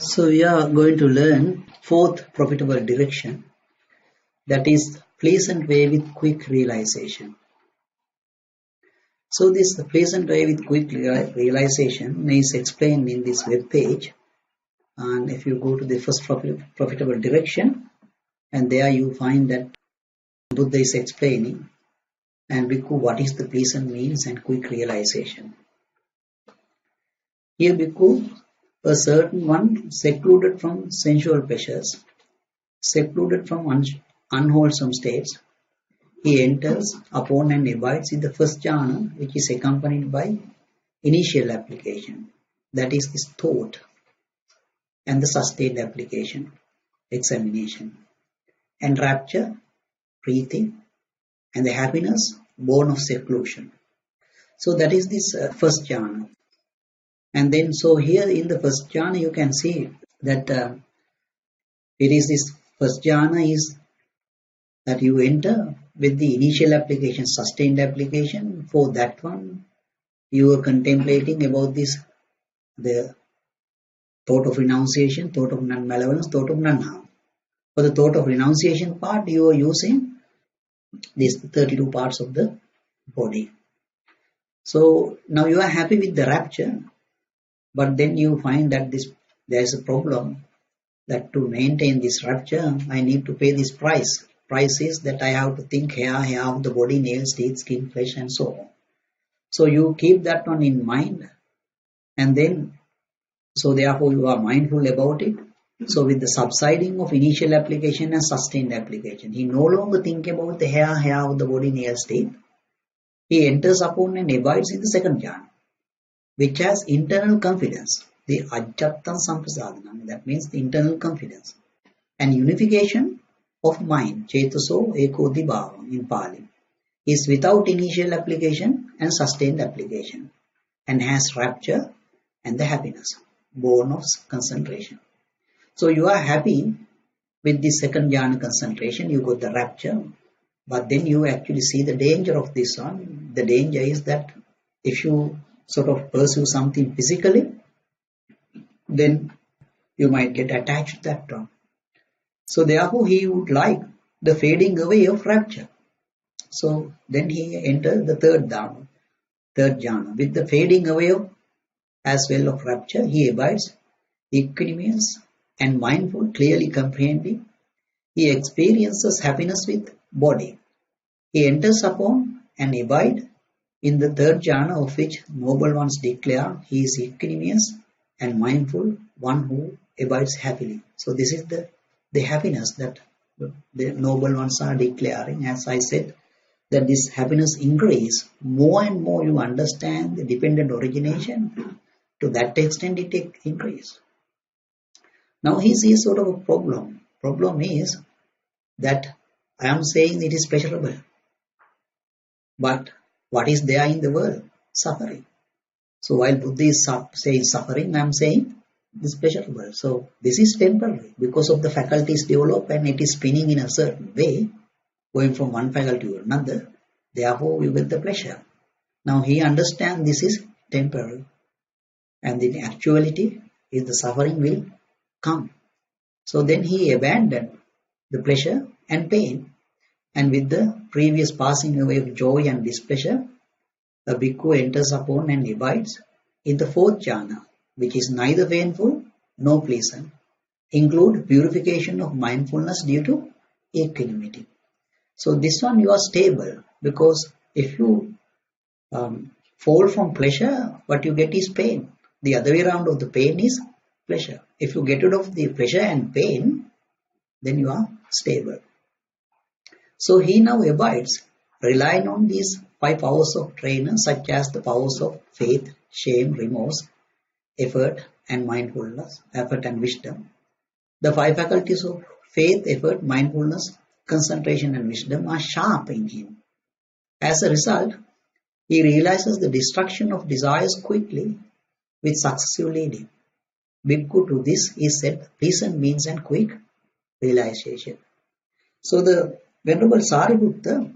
So we are going to learn fourth profitable direction, that is pleasant way with quick realization. So this pleasant way with quick realization is explained in this web page, and if you go to the first profitable direction, and there you find that Buddha is explaining and Bhikkhu what is the pleasant means and quick realization. Here Bhikkhu, a certain one secluded from sensual pleasures, secluded from unwholesome states, he enters upon and abides in the first jhana, which is accompanied by initial application, that is this thought, and the sustained application, examination, and rapture, preeti, and the happiness born of seclusion. So that is this first jhana. And then so here in the first jhana you can see that it is this first jhana is that you enter with the initial application, sustained application. For that one, you are contemplating about this, the thought of renunciation, thought of non-malevolence, thought of non-harm. For the thought of renunciation part, you are using these 32 parts of the body. So now you are happy with the rapture, but then you find that there is a problem, that to maintain this rapture, I need to pay this price. Price is that I have to think hair of the body, nails, teeth, skin, flesh, and so on. So you keep that one in mind, and then so therefore you are mindful about it. So with the subsiding of initial application and sustained application, he no longer think about the hair of the body, nails, teeth. He enters upon and abides in the second jhana, which has internal confidence, the ajjattam samprasadana, that means the internal confidence, and unification of mind, chetaso ekodibhava in Pali, is without initial application and sustained application, and has rapture and the happiness born of concentration. So you are happy with the second jhana concentration, you got the rapture, but then you actually see the danger of this one. The danger is that if you sort of pursue something physically, then you might get attached to that one. So therefore he would like the fading away of rapture. So then he enters the third jhana. With the fading away of as well of rapture, he abides equanimous and mindful, clearly comprehending. He experiences happiness with body. He enters upon and abides in the third jhana, of which noble ones declare he is equanimous and mindful, one who abides happily. So this is the happiness that the noble ones are declaring. As I said, that this happiness increase more and more you understand the dependent origination, to that extent it increase. Now he sees sort of a problem. Problem is that I am saying it is pleasurable, but what is there in the world? Suffering. So while Buddha is saying suffering, I am saying it is pleasurable. So this is temporary because of the faculties develop and it is spinning in a certain way, going from one faculty to another. Therefore, we get the pleasure. Now he understands this is temporary, and in actuality, is the suffering will come. So then he abandoned the pleasure and pain, and with the previous passing away of joy and displeasure, a bhikkhu enters upon and abides in the fourth jhana, which is neither painful nor pleasant, include purification of mindfulness due to equanimity. So this one you are stable, because if you fall from pleasure, what you get is pain. The other way around of the pain is pleasure. If you get rid of the pleasure and pain, then you are stable. So he now abides, relying on these 5 powers of trainer, such as the powers of faith, shame, remorse, effort and mindfulness, effort and wisdom. The 5 faculties of faith, effort, mindfulness, concentration and wisdom are sharp in him. As a result, he realizes the destruction of desires quickly with successive leading. Bhikkhu, to this is said pleasant means and quick realization. So the Venerable Sariputta,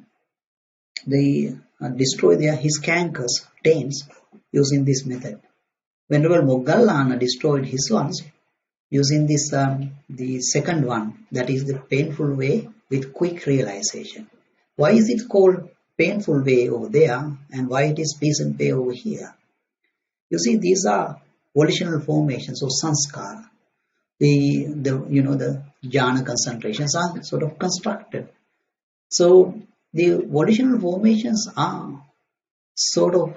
they destroy his cankers, taints, using this method. Venerable Moggallana destroyed his ones using this the second one, that is the painful way with quick realization. Why is it called painful way over there and why it is pleasant way over here? You see, these are volitional formations or sanskara. The jhana concentrations are sort of constructed. So the volitional formations are sort of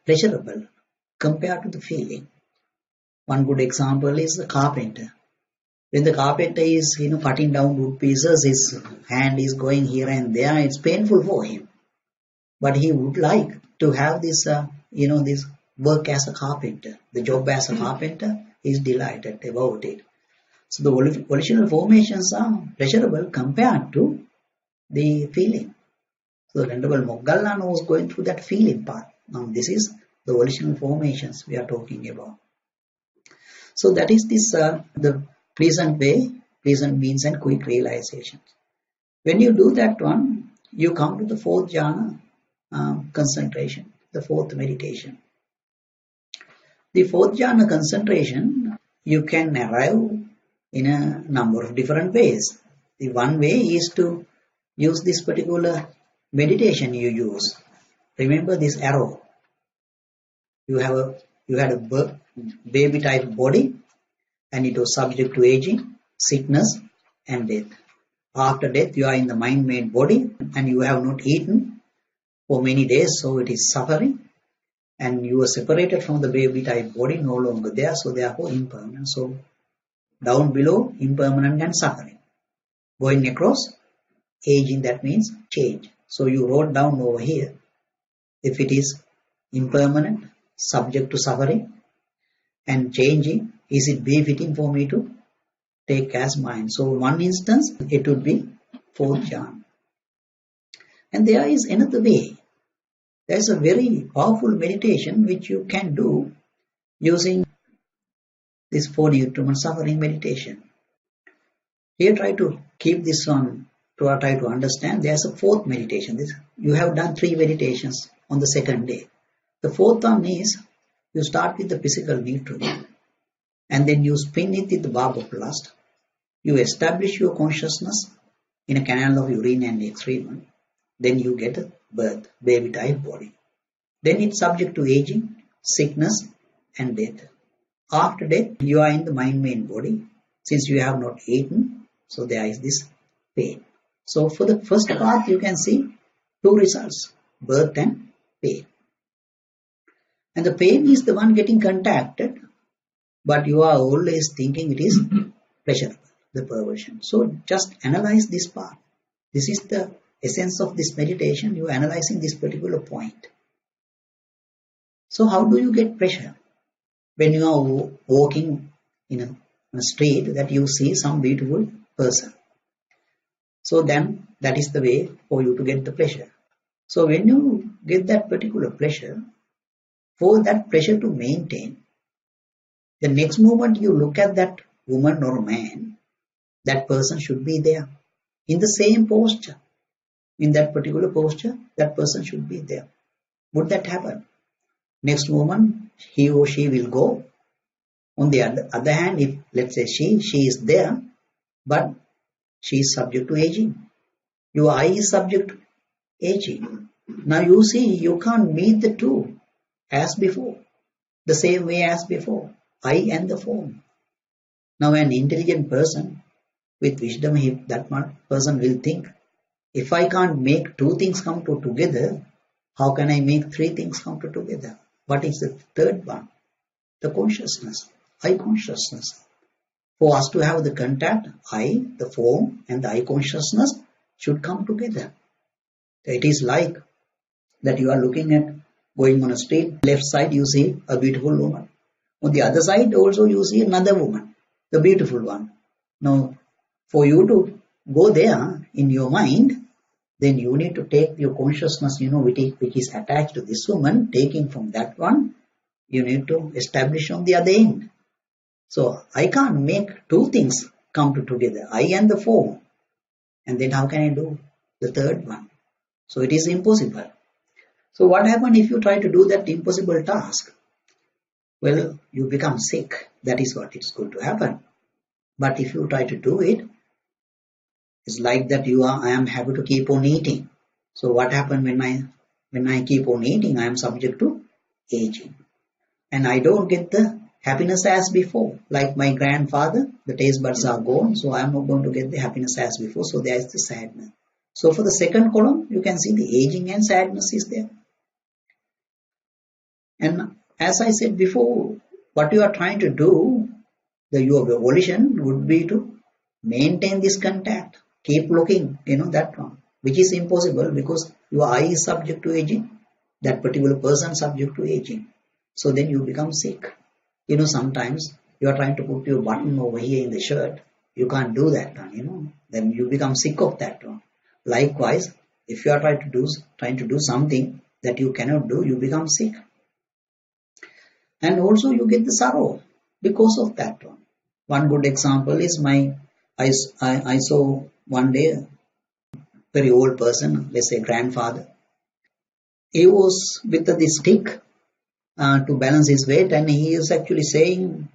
pleasurable compared to the feeling. One good example is the carpenter. When the carpenter is cutting down wood pieces, his hand is going here and there. It's painful for him, but he would like to have this this work as a carpenter. The job as a carpenter, is delighted about it. So the volitional formations are pleasurable compared to the feeling. So Venerable Moggallana was going through that feeling part. Now this is the volitional formations we are talking about. So that is this the pleasant way, pleasant means and quick realization. When you do that one, you come to the fourth jhana concentration, the fourth meditation. The fourth jhana concentration, you can arrive in a number of different ways. The one way is to use this particular meditation you use. Remember this arrow. You had a baby type body and it was subject to aging, sickness and death. After death you are in the mind-made body and you have not eaten for many days, so it is suffering, and you are separated from the baby type body, no longer there, so therefore impermanent. So down below, impermanent and suffering. Going across, aging, that means change. So you wrote down over here, if it is impermanent, subject to suffering and changing, is it befitting for me to take as mine? So one instance, it would be fourth jhana. And there is another way. There is a very powerful meditation which you can do using this 4 nutriment suffering meditation. Here try to keep this on, to try to understand. There is a fourth meditation. You have done 3 meditations on the second day. The fourth one is, you start with the physical nutriment and then you spin it with the barb of lust. You establish your consciousness in a canal of urine and excrement. Then you get a birth, baby type body. Then it's subject to aging, sickness and death. After death, you are in the mind-made body. Since you have not eaten, so there is this pain. So for the first part, you can see 2 results, birth and pain. And the pain is the one getting contacted, but you are always thinking it is pleasurable, the perversion. So just analyze this part. This is the essence of this meditation. You are analyzing this particular point. So how do you get pleasure? When you are walking in a street that you see some beautiful person. So then that is the way for you to get the pleasure. So when you get that particular pleasure, for that pleasure to maintain, the next moment you look at that woman or man, that person should be there in the same posture. In that particular posture, that person should be there. Would that happen? Next moment, he or she will go. On the other hand, if let's say she is there, but she is subject to aging. Your eye is subject to aging. Now you see, you can't meet the two as before, the same way as before, eye and the form. Now an intelligent person with wisdom, that person will think, if I can't make 2 things come together, how can I make 3 things come together? What is the third one? The consciousness, eye consciousness. For us to have the contact, eye, the form and the eye consciousness should come together. It is like that you are looking at going on a street, left side you see a beautiful woman. On the other side also you see another woman, the beautiful one. Now for you to go there in your mind, then you need to take your consciousness, which is attached to this woman, taking from that one, you need to establish on the other end. So I can't make 2 things come together, I and the form. And then how can I do the third one? So it is impossible. So what happens if you try to do that impossible task? well, you become sick. That is what is going to happen. But if you try to do it, it's like that I am happy to keep on eating. So what happens when I keep on eating, I am subject to aging. And I don't get the happiness as before. Like my grandfather, the taste buds are gone, so I am not going to get the happiness as before. So there is the sadness. So for the second column, you can see the aging and sadness is there. And as I said before, what you are trying to do, your volition would be to maintain this contact, keep looking, that one, which is impossible because your eye is subject to aging, that particular person subject to aging. So then you become sick. Sometimes you are trying to put your button over here in the shirt, you can't do that one, then you become sick of that one. Likewise, if you are trying to do something that you cannot do, you become sick. And also you get the sorrow because of that one. One good example is I saw one day a very old person, let's say grandfather. He was with this stick to balance his weight, and he is actually saying,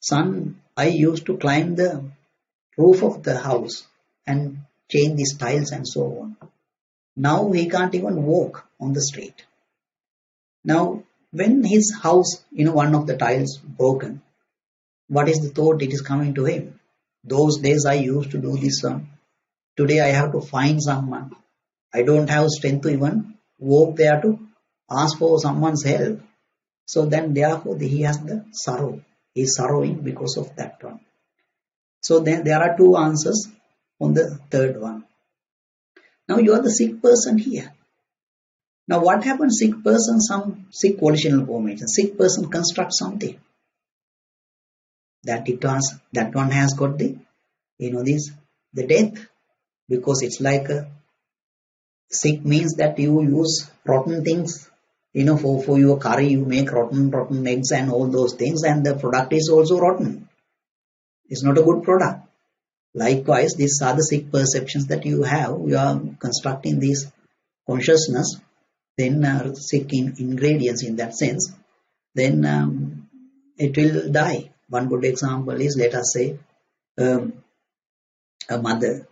son, I used to climb the roof of the house and change these tiles and so on. Now he can't even walk on the street. Now when his house, one of the tiles broken, what is the thought it is coming to him? Those days I used to do this one. Today I have to find someone. I don't have strength to even walk there to ask for someone's help. So then therefore he has the sorrow. He is sorrowing because of that one. So then there are two answers on the third one. Now you are the sick person here. Now what happens, sick person, some sick volitional formation, sick person constructs something. That one has got the death, because it's like sick means that you use rotten things, for your curry you make rotten eggs and all those things, and the product is also rotten. It's not a good product. Likewise, these are the sick perceptions that you have. You are constructing this consciousness, then sick ingredients in that sense, then it will die. One good example is, let us say, a mother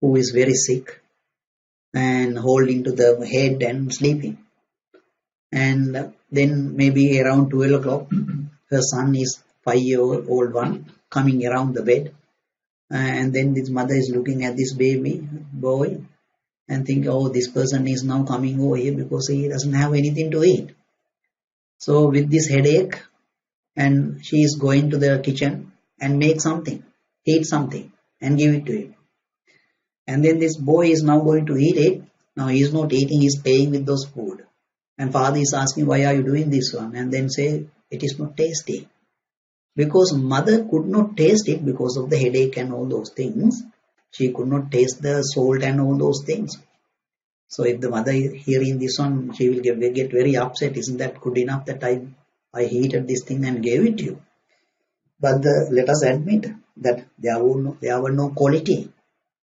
who is very sick and holding to the head and sleeping. And then maybe around 12 o'clock, her son is 5-year-old one coming around the bed. And then this mother is looking at this baby boy and think, oh, this person is now coming over here because he doesn't have anything to eat. So with this headache, and she is going to the kitchen and make something, eat something and give it to him. And then this boy is now going to eat it. Now he is not eating, he is playing with those food. And father is asking, why are you doing this one? And then say, it is not tasty. Because mother could not taste it because of the headache and all those things. She could not taste the salt and all those things. So if the mother is hearing this one, she will get very upset. Isn't that good enough that I heated this thing and gave it to you? But let us admit that there were no quality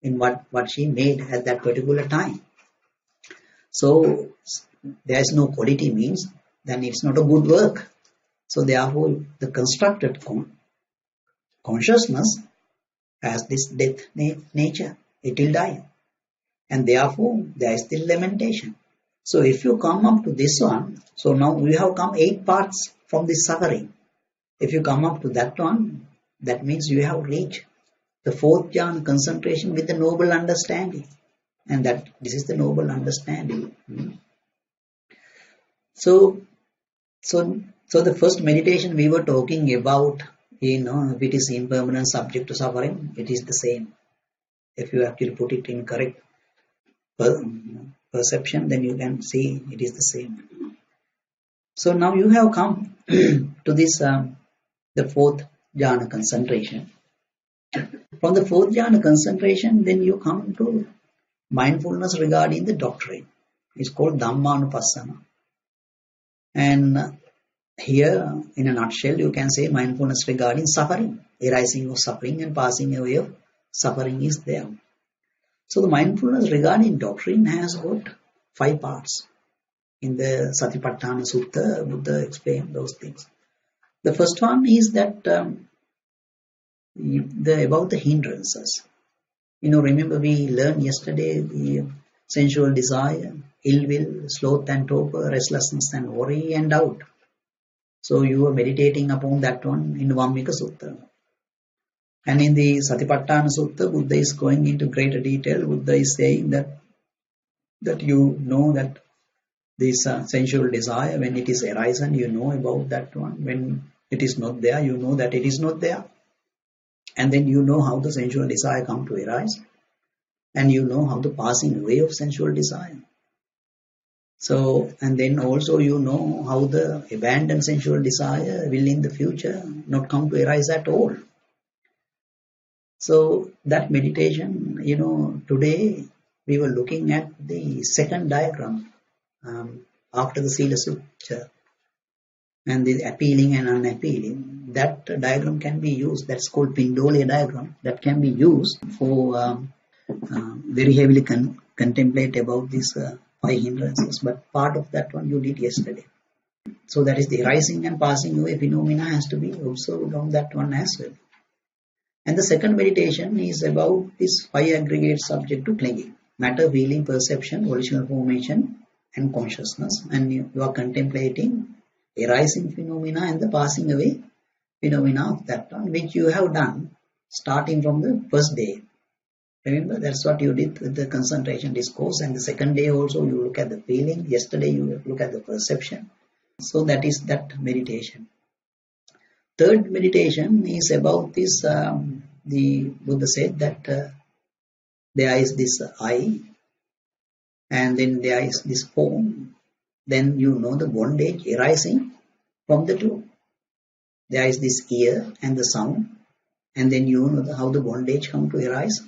in what she made at that particular time. So there is no quality means then it's not a good work. So therefore the constructed consciousness has this death nature. It will die. And therefore there is the lamentation. So if you come up to this one, so now we have come 8 parts from this suffering. If you come up to that one, that means you have reached the 4th jhana, concentration with the noble understanding. And that this is the noble understanding. So the first meditation we were talking about, if it is impermanent, subject to suffering, it is the same. If you actually put it in correct perception, then you can see it is the same. So now you have come to this the 4th jhana, concentration. From the 4th jhana, concentration, then you come to mindfulness regarding the doctrine. It's called Dhammanupassana. And here, in a nutshell, you can say mindfulness regarding suffering, arising of suffering and passing away of suffering is there. So the mindfulness regarding doctrine has got 5 parts. In the Satipatthana Sutta, Buddha explained those things. The first one is that about the hindrances. Remember we learned yesterday the sensual desire, ill will, sloth and torpor, restlessness and worry and doubt. So you are meditating upon that one in Vammika Sutta. And in the Satipatthana Sutta, Buddha is going into greater detail. Buddha is saying that you know that this sensual desire, when it is arisen, you know about that one. When it is not there, you know that it is not there. And then you know how the sensual desire come to arise. And you know how the passing away of sensual desire. So, and then also you know how the abandoned sensual desire will in the future not come to arise at all. So that meditation, today we were looking at the second diagram after the Sila Sutta and the appealing and unappealing. That diagram can be used, that's called Pindole diagram, that can be used for very heavily contemplate about these 5 hindrances, but part of that one you did yesterday. So that is the rising and passing away phenomena has to be observed on that one as well. And the second meditation is about this 5 aggregate subject to clinging: matter, feeling, perception, volitional formation, and consciousness. And you are contemplating a rising phenomena and the passing away phenomena of that one, which you have done starting from the first day. Remember, that's what you did with the concentration discourse, and the second day also you look at the feeling. Yesterday you look at the perception. So that is that meditation. Third meditation is about this, the Buddha said that there is this I, and then there is this form. Then you know the bondage arising from the two. There is this ear and the sound, and then you know how the bondage come to arise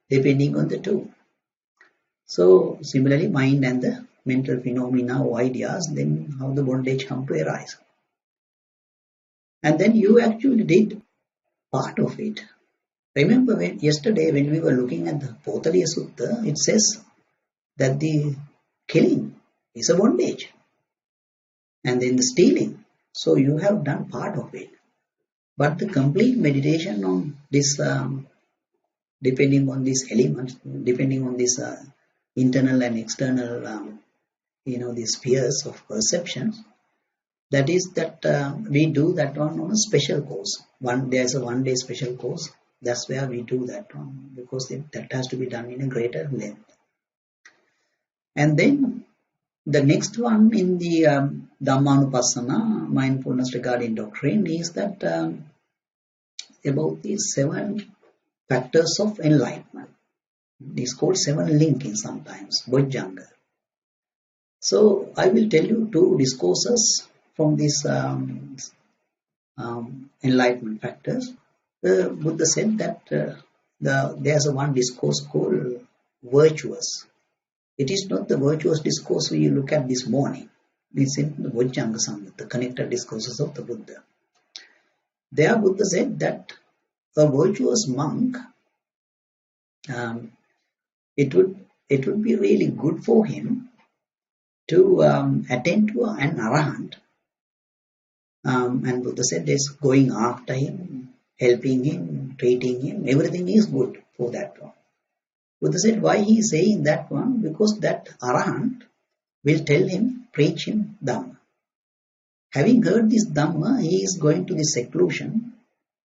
depending on the two. So similarly, mind and the mental phenomena or ideas, then how the bondage come to arise. And then you actually did part of it. Remember yesterday when we were looking at the Potaliya Sutta, it says that the killing is a bondage. And then the stealing. So you have done part of it. But the complete meditation on this, depending on these elements, depending on this internal and external, these spheres of perceptions, that is that we do that one on a special course. There's a 1 day special course. That's where we do that one, because that has to be done in a greater length. And then the next one in the Dhammanupassana, mindfulness regarding doctrine, is that about the 7 factors of enlightenment. It's called 7 linking sometimes, Bojjhanga. So I will tell you 2 discourses from these enlightenment factors. The Buddha said that there's one discourse called virtuous. It is not the virtuous discourse we look at this morning. It's in the Bojjhanga Samyutta, the connected discourses of the Buddha. There Buddha said that a virtuous monk, it would be really good for him to attend to an arahant. And Buddha said there's going after him, helping him, treating him, everything is good for that one. Buddha said why he is saying that one? Because that arahant will tell him, preach him Dhamma. Having heard this Dhamma, he is going to this seclusion,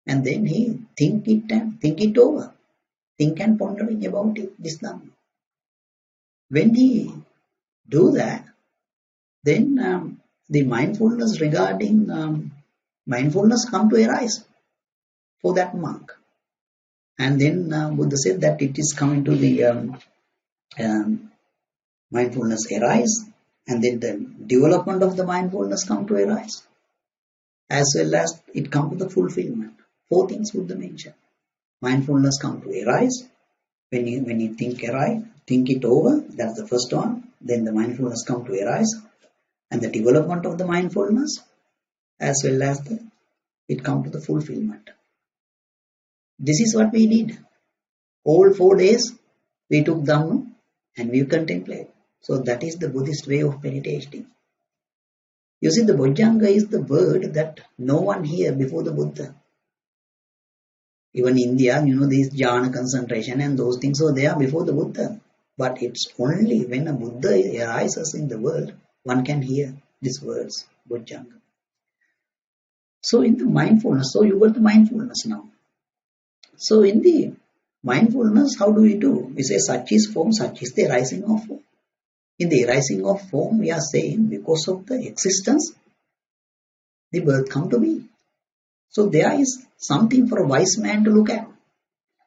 and then he think it over. Think and pondering about it, this Dhamma. When he do that, then the mindfulness regarding mindfulness come to arise for that monk. And then Buddha said that it is coming to the mindfulness arise, and then the development of the mindfulness come to arise, as well as it come to the fulfillment. 4 things Buddha mentioned. Mindfulness come to arise. When you think it over, that's the first one. Then the mindfulness come to arise, and the development of the mindfulness, as well as it come to the fulfillment. This is what we did. All 4 days we took Dhamma and we contemplate. So that is the Buddhist way of meditating. You see, the Bojjhanga is the word that no one here before the Buddha. Even India, these jhana concentration and those things were there before the Buddha. But it's only when a Buddha arises in the world, one can hear these words, Bojjhanga. So in the mindfulness, so you got the mindfulness now. So in the mindfulness, how do we do? We say such is form, such is the arising of form. In the arising of form, we are saying because of the existence, the birth come to be. So there is something for a wise man to look at.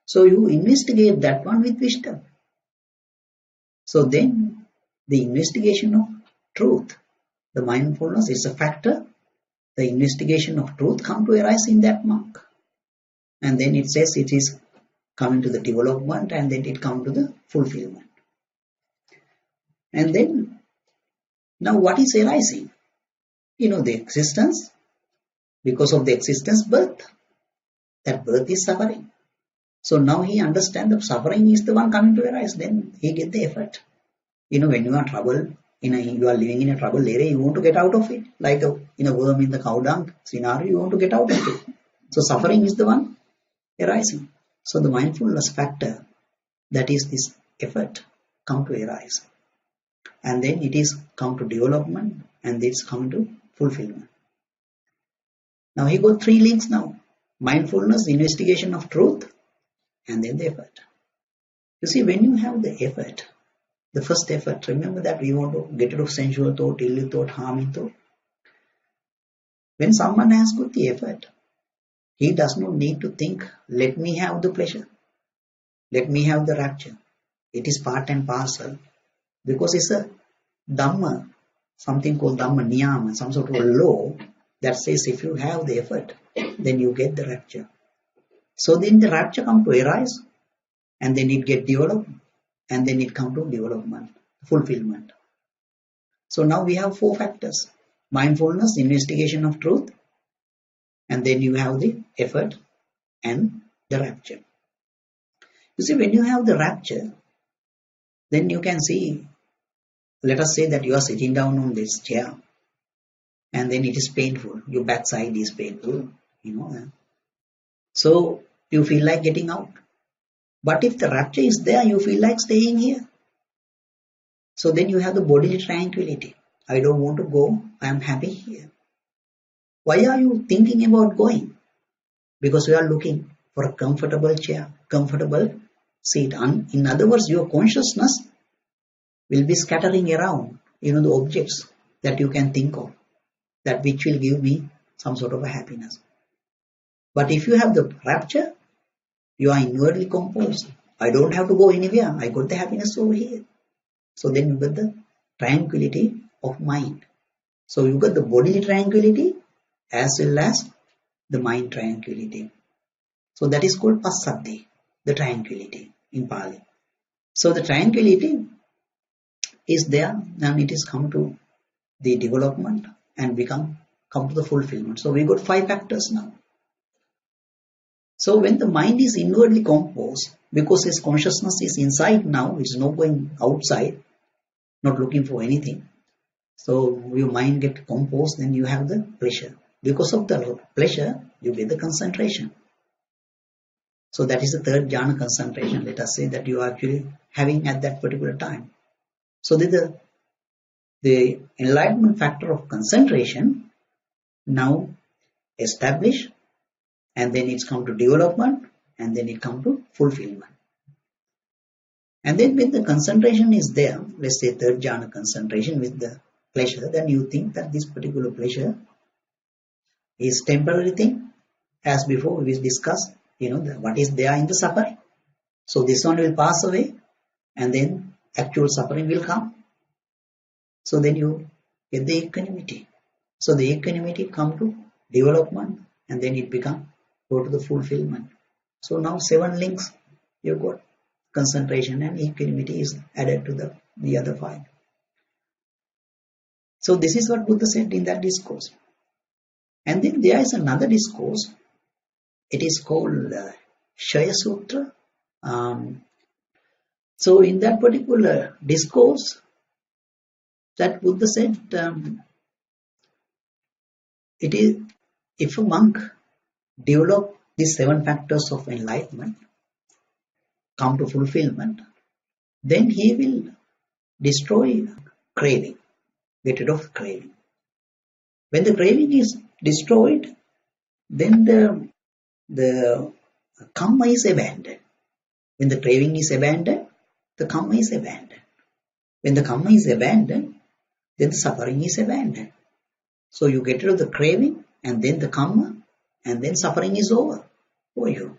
So you investigate that one with wisdom. So then the investigation of truth, the mindfulness is a factor. The investigation of truth come to arise in that mark. And then it says it is coming to the development and then it come to the fulfillment. And then now what is arising? The existence. Because of the existence, birth. That birth is suffering. So now he understands that suffering is the one coming to arise. Then he get the effort. When you are trouble, you are living in a trouble area, you want to get out of it. Like a worm in the cow dung scenario, you want to get out of it. So suffering is the one arising. So the mindfulness factor, that is this effort, come to arise. And then it is come to development and it's come to fulfillment. Now he got 3 links now. Mindfulness, investigation of truth, and then the effort. You see, when you have the effort, the first effort, remember that we want to get rid of sensual thought, ill thought, harming thought. When someone has got the effort, he does not need to think, let me have the pleasure. Let me have the rapture. It is part and parcel. Because it's a Dhamma, something called Dhamma Niyama, some sort of a law that says if you have the effort, then you get the rapture. So then the rapture come to arise and then it get developed and then it come to development, fulfillment. So now we have 4 factors. Mindfulness, investigation of truth, and then you have the effort and the rapture. You see, when you have the rapture, then you can see, let us say that you are sitting down on this chair and then it is painful. Your backside is painful, So you feel like getting out. But if the rapture is there, you feel like staying here. So then you have the bodily tranquility. I don't want to go. I am happy here. Why are you thinking about going? Because you are looking for a comfortable chair, comfortable seat. In other words, your consciousness will be scattering around, the objects that you can think of, that which will give me some sort of a happiness. But if you have the rapture, you are inwardly composed. I don't have to go anywhere. I got the happiness over here. So then you get the tranquility of mind. So you get the bodily tranquility as well as the mind tranquility. So that is called passaddhi, the tranquility in Pali. So the tranquility is there and it is come to the development and come to the fulfillment. So we got 5 factors now. So when the mind is inwardly composed, because his consciousness is inside now, it's not going outside, not looking for anything. So your mind gets composed, then you have the pleasure. Because of the pleasure, you get the concentration. So that is the 3rd jhana concentration, let us say, that you are actually having at that particular time. So the enlightenment factor of concentration now established, and then it's come to development, and then it come to fulfillment. And then when the concentration is there, let's say 3rd jhana concentration with the pleasure, then you think that this particular pleasure is temporary thing. As before we discussed, what is there in the suffering. So this one will pass away and then actual suffering will come. So then you get the equanimity. So the equanimity come to development and then it go to the fulfillment. So now 7 links you got. Concentration and equanimity is added to the other 5. So this is what Buddha said in that discourse. And then there is another discourse. It is called Shaya Sutra. So in that particular discourse, that Buddha said, It is if a monk develop these 7 factors of enlightenment, come to fulfillment, then he will destroy craving, get rid of craving. When the craving is destroyed, then the karma is abandoned. When the craving is abandoned, the karma is abandoned. When the karma is abandoned, then the suffering is abandoned. So you get rid of the craving and then the karma, and then suffering is over for you.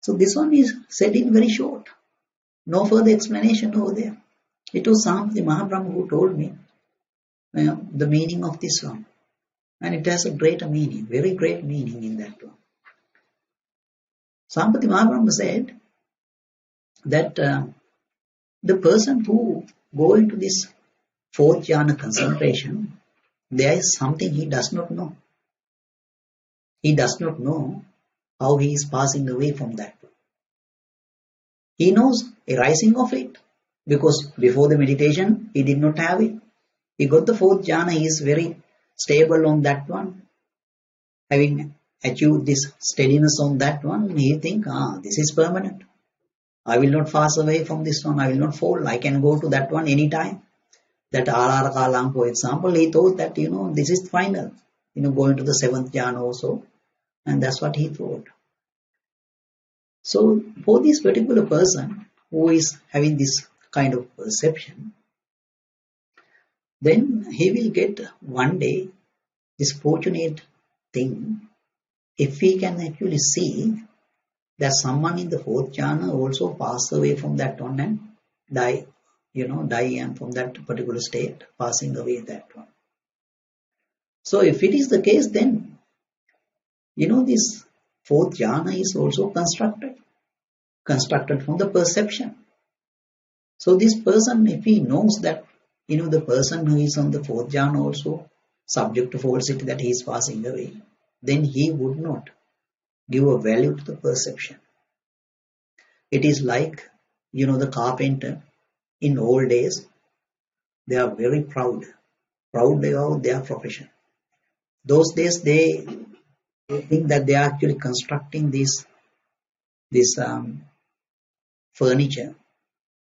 So this one is said in very short. No further explanation over there. It was Sampati Mahaprabhu who told me the meaning of this one. And it has a greater meaning, very great meaning in that one. Sampati Mahaprabhu said that the person who go into this fourth jhana concentration, there is something he does not know. He does not know how he is passing away from that. He knows a rising of it because before the meditation he did not have it. He got the fourth jhana, he is very stable on that one. Having achieved this steadiness on that one, he think, this is permanent. I will not pass away from this one, I will not fall, I can go to that one anytime. That R.R. Kalang, for example, he thought that, this is final, going to the 7th jhana also. And that's what he thought. So for this particular person who is having this kind of perception, then he will get one day this fortunate thing if he can actually see that someone in the 4th jhana also pass away from that one and die, die and from that particular state, passing away that one. So if it is the case, then, this 4th jhana is also constructed from the perception. So this person, if he knows that, the person who is on the 4th jhana also subject to falsity, that he is passing away, then he would not give a value to the perception. It is like, the carpenter in old days, they are very proud of their profession. Those days they think that they are actually constructing this furniture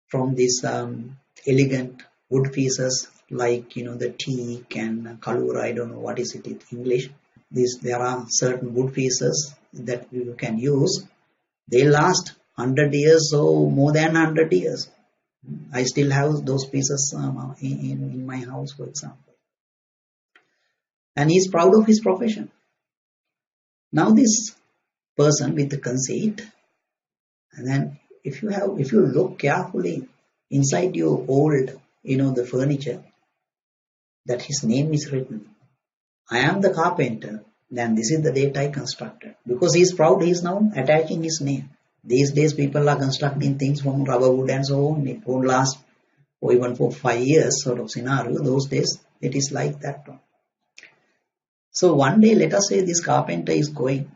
from these elegant wood pieces like the teak and kalura. I don't know what is it in English. There are certain wood pieces that you can use. They last 100 years or more than 100 years. I still have those pieces in my house, for example. And he is proud of his profession. Now this person with the conceit, and then if you look carefully inside your old, the furniture, that his name is written. I am the carpenter, then this is the date I constructed. Because he is proud, he is now attaching his name. These days people are constructing things from rubber wood and so on. It won't last or even for 5 years sort of scenario. Those days it is like that one. So one day, let us say this carpenter is going,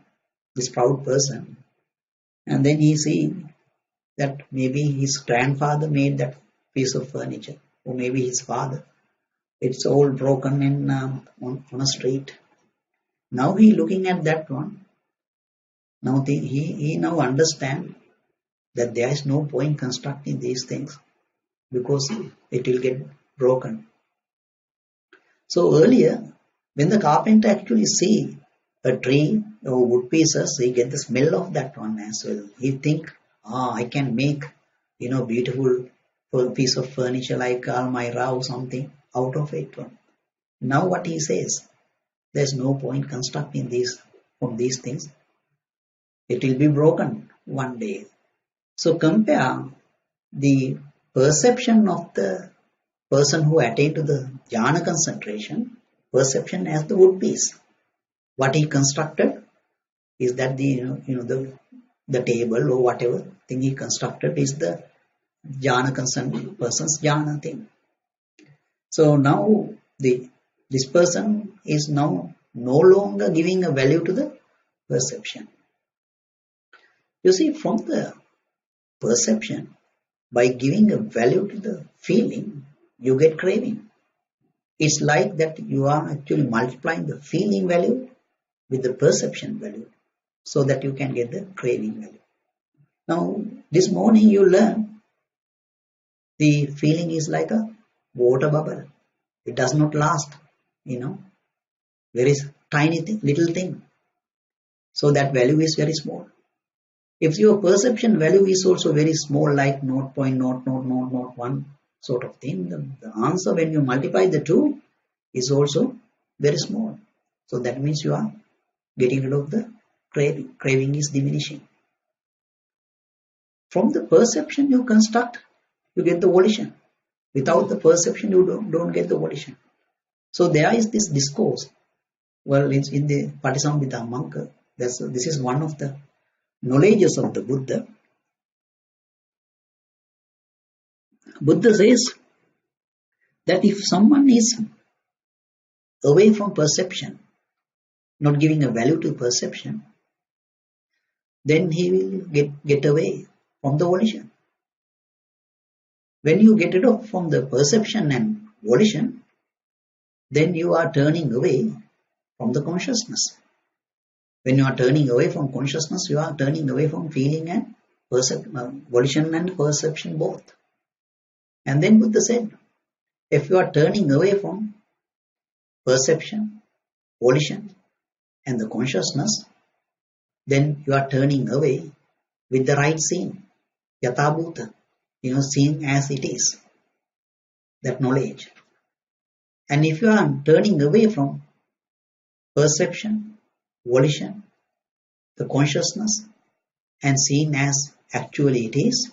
this proud person, and then he see that maybe his grandfather made that piece of furniture, or maybe his father. It's all broken in on a street. Now he looking at that one. Now he now understand that there is no point constructing these things because it will get broken. So earlier, when the carpenter actually see a tree or wood pieces, he get the smell of that one as well. He think, I can make, beautiful piece of furniture like Almira or something out of it. Now what he says, there's no point constructing from these things. It will be broken one day. So compare the perception of the person who attained to the jhana concentration, perception as the wood piece. What he constructed is that the table or whatever thing he constructed is the jhana concentration person's jhana thing. So now this person is now no longer giving a value to the perception. You see, from the perception, by giving a value to the feeling, you get craving. It's like that you are actually multiplying the feeling value with the perception value so that you can get the craving value. Now, this morning you learn the feeling is like a water bubble. It does not last, very tiny thing, little thing. So that value is very small. If your perception value is also very small, like 0.000001 sort of thing, the answer when you multiply the two is also very small. So that means you are getting rid of the craving. Craving is diminishing. From the perception you construct, you get the volition. Without the perception, you don't get the volition. So there is this discourse. Well, it's in the Patipada. This is one of the knowledges of the Buddha. Buddha says that if someone is away from perception, not giving a value to perception, then he will get away from the volition. When you get rid of from the perception and volition, then you are turning away from the consciousness. When you are turning away from consciousness, you are turning away from feeling and volition and perception both. And then Buddha said, if you are turning away from perception, volition, and the consciousness, then you are turning away with the right seeing, yathabhuta, seeing as it is, that knowledge. And if you are turning away from perception, volition, the consciousness, and seeing as actually it is,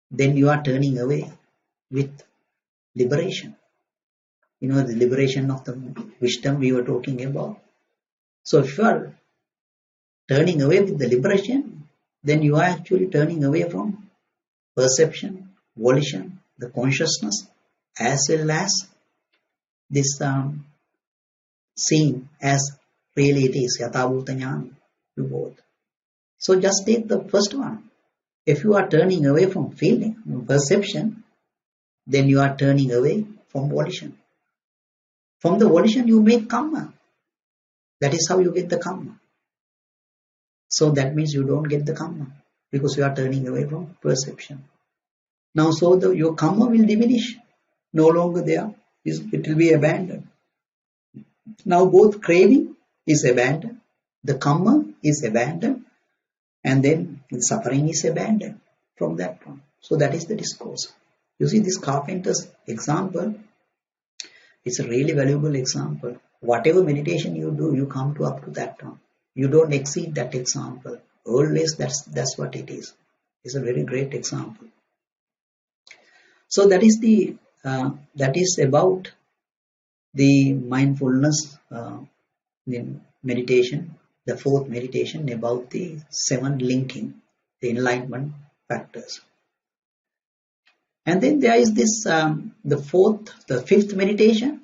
then you are turning away with liberation. The liberation of the wisdom we were talking about. So if you are turning away with the liberation, then you are actually turning away from perception, volition, the consciousness, as well as this seeing as really it is, yathabhuta jnana, you both. So just take the first one. If you are turning away from feeling, perception, then you are turning away from volition. From the volition you make karma. That is how you get the karma. So that means you don't get the karma because you are turning away from perception. Now so your karma will diminish. No longer there. It will be abandoned. Now both craving is abandoned, the karma is abandoned, and then suffering is abandoned from that one. So that is the discourse. You see this carpenter's example, it's a really valuable example. Whatever meditation you do, you come up to that one. You don't exceed that example. Always that's what it is. It's a very great example. So that is about the mindfulness meditation, the fourth meditation about the 7 linking, the enlightenment factors. And then there is this, the fifth meditation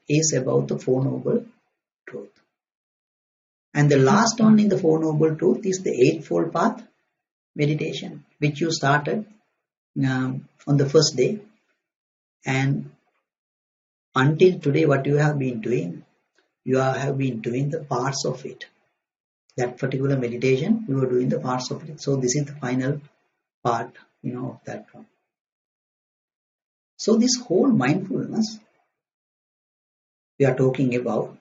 is about the Four Noble Truth. And the last one in the Four Noble Truth is the Eightfold Path meditation, which you started on the first day. And until today, what you have been doing, have been doing the parts of it. That particular meditation, you are doing the parts of it. So this is the final part, of that one. So this whole mindfulness we are talking about,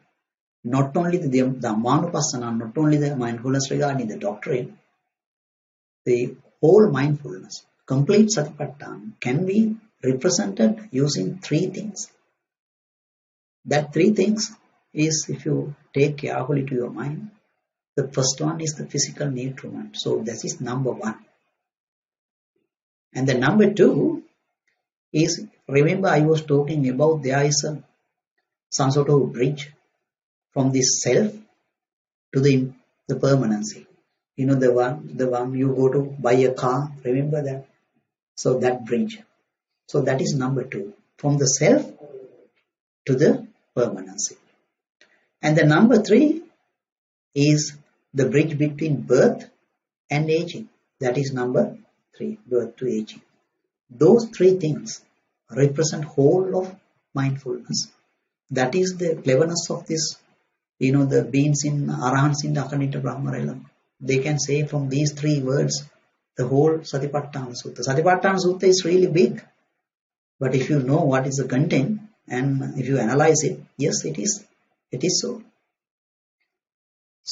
not only the Dhammanupassana, not only the mindfulness regarding the doctrine, the whole mindfulness, complete Satipatthana can be represented using 3 things. That 3 things is, if you take carefully to your mind, the first one is the physical nutriment. So this is number 1. And the number 2 is, remember I was talking about there is some sort of bridge from this self to the permanency. The one you go to buy a car, remember that? So that bridge. So that is number 2. From the self to the permanency. And the number 3 is the bridge between birth and aging. That is number 3, birth to aging. Those 3 things represent whole of mindfulness. That is the cleverness of this, the beings in Arahants in the Akanita Brahma realm. They can say from these three words the whole Satipatthana Sutta. Satipatthana Sutta is really big, but if you know what is the content and if you analyze it, yes, it is so.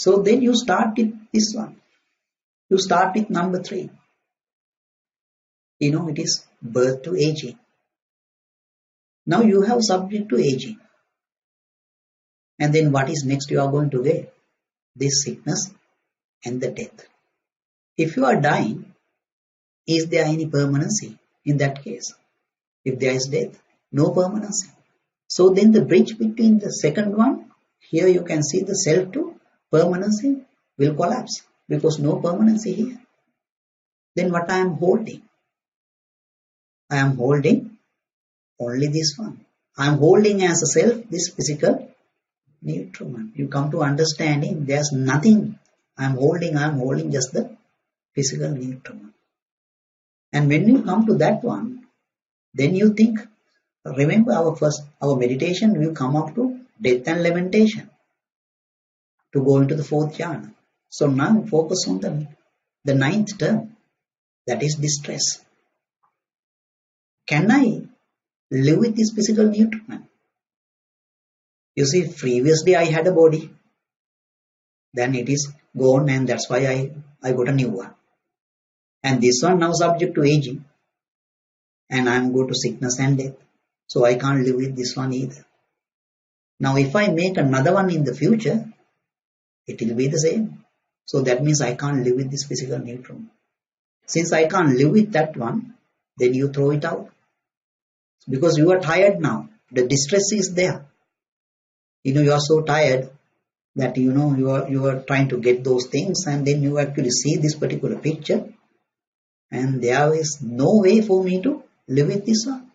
So then you start with this one. You start with number 3. It is birth to aging. Now you have subject to aging. And then what is next you are going to get? This sickness and the death. If you are dying, is there any permanency in that case? If there is death, no permanency. So then the bridge between the second one, here you can see the self to permanency will collapse because no permanency here. Then what I am holding? I am holding only this one. I am holding as a self this physical nutriment. You come to understanding there's nothing I am holding just the physical nutriment. And when you come to that one, then you think, remember our meditation will come up to death and lamentation to go into the 4th jhana. So now focus on the 9th term, that is distress. Can I live with this physical nutriment? You see, previously I had a body, then it is gone and that's why I got a new one. And this one now subject to aging and I am go to sickness and death. So I can't live with this one either. Now if I make another one in the future, it will be the same. So that means I can't live with this physical nutriment. Since I can't live with that one, then you throw it out. Because you are tired now. The distress is there. You are so tired that you are trying to get those things and then you actually see this particular picture and there is no way for me to live with this one.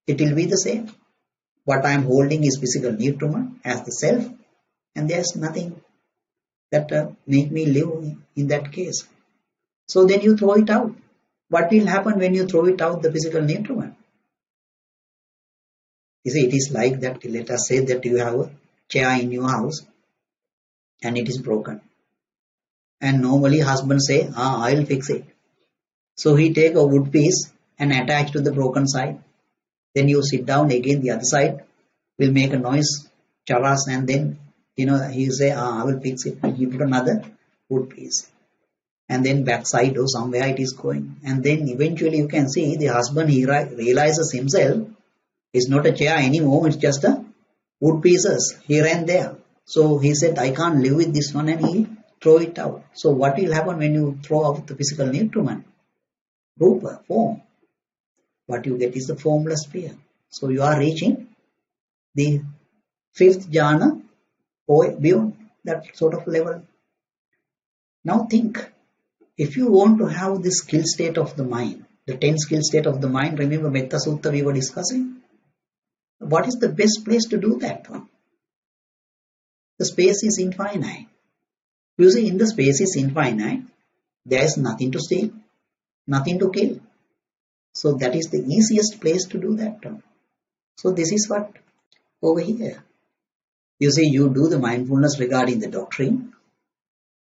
It will be the same. What I am holding is physical nutriment as the self and there is nothing that make me live in that case. So then you throw it out. What will happen when you throw it out, the physical nutriment? You see, it is like that. Let us say that you have a chair in your house and it is broken. And normally husband say, I will fix it. So he take a wood piece and attach to the broken side. Then you sit down again, the other side will make a noise, charas, and then he say, I will fix it. He put another wood piece. And then backside or somewhere it is going. And then eventually you can see the husband, he realizes himself, it's not a chair anymore, it's just a wood pieces here and there. So he said, I can't live with this one, and he throw it out. So what will happen when you throw out the physical nutriment? Rupa, form. What you get is the formless sphere. So you are reaching the 5th jhana or beyond that sort of level. Now think, if you want to have the skill state of the mind, the 10 skill state of the mind, remember Metta Sutta we were discussing? What is the best place to do that one? The space is infinite. You see, in the space is infinite, there is nothing to steal, nothing to kill. So that is the easiest place to do that one. So this is what over here. You see, you do the mindfulness regarding the doctrine,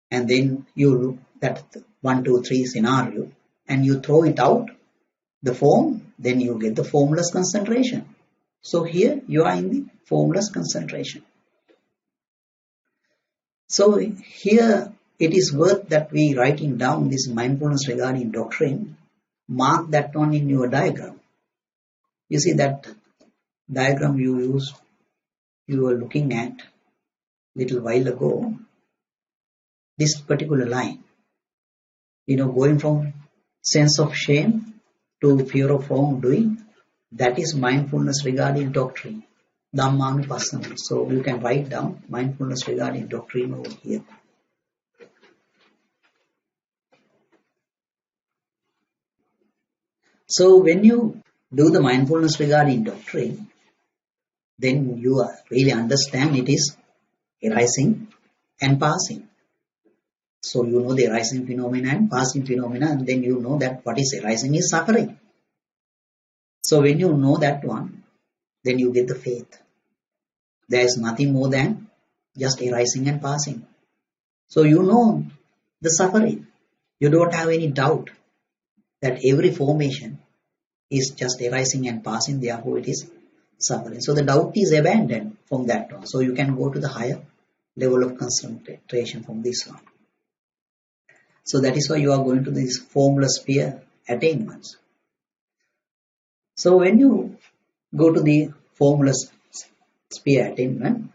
and then you look at the 1, 2, 3 scenario, and you throw it out, the form, then you get the formless concentration. So here you are in the formless concentration. So here it is worth that we writing down this mindfulness regarding doctrine. Mark that one in your diagram. You see that diagram you were looking at little while ago. This particular line, going from sense of shame to fear of wrongdoing, that is mindfulness regarding doctrine, Dhammanupassana. So you can write down mindfulness regarding doctrine over here. So when you do the mindfulness regarding doctrine, then you really understand it is arising and passing. So you know the arising phenomena and passing phenomena, and then you know that what is arising is suffering. So when you know that one, then you get the faith. There is nothing more than just arising and passing. So you know the suffering. You don't have any doubt that every formation is just arising and passing, therefore it is suffering. So the doubt is abandoned from that one. So you can go to the higher level of concentration from this one. So that is why you are going to these formless sphere attainments. So when you go to the formless sphere attainment,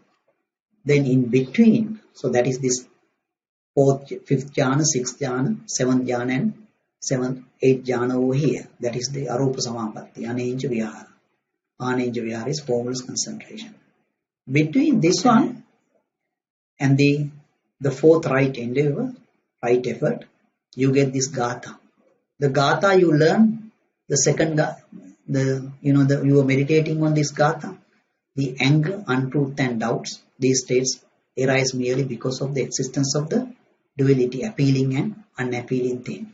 then in between, so that is this fourth, fifth jhana, sixth jhana, seventh jhana, and seventh, eighth jhana over here. That is the arupa samapatti, anenja vihara. Anenja vihara is formless concentration. Between this one and the fourth right endeavor, right effort, you get this gatha. The gatha you learn, the second you are meditating on this gatha. The anger, untruth and doubts, these states arise merely because of the existence of the duality, appealing and unappealing thing.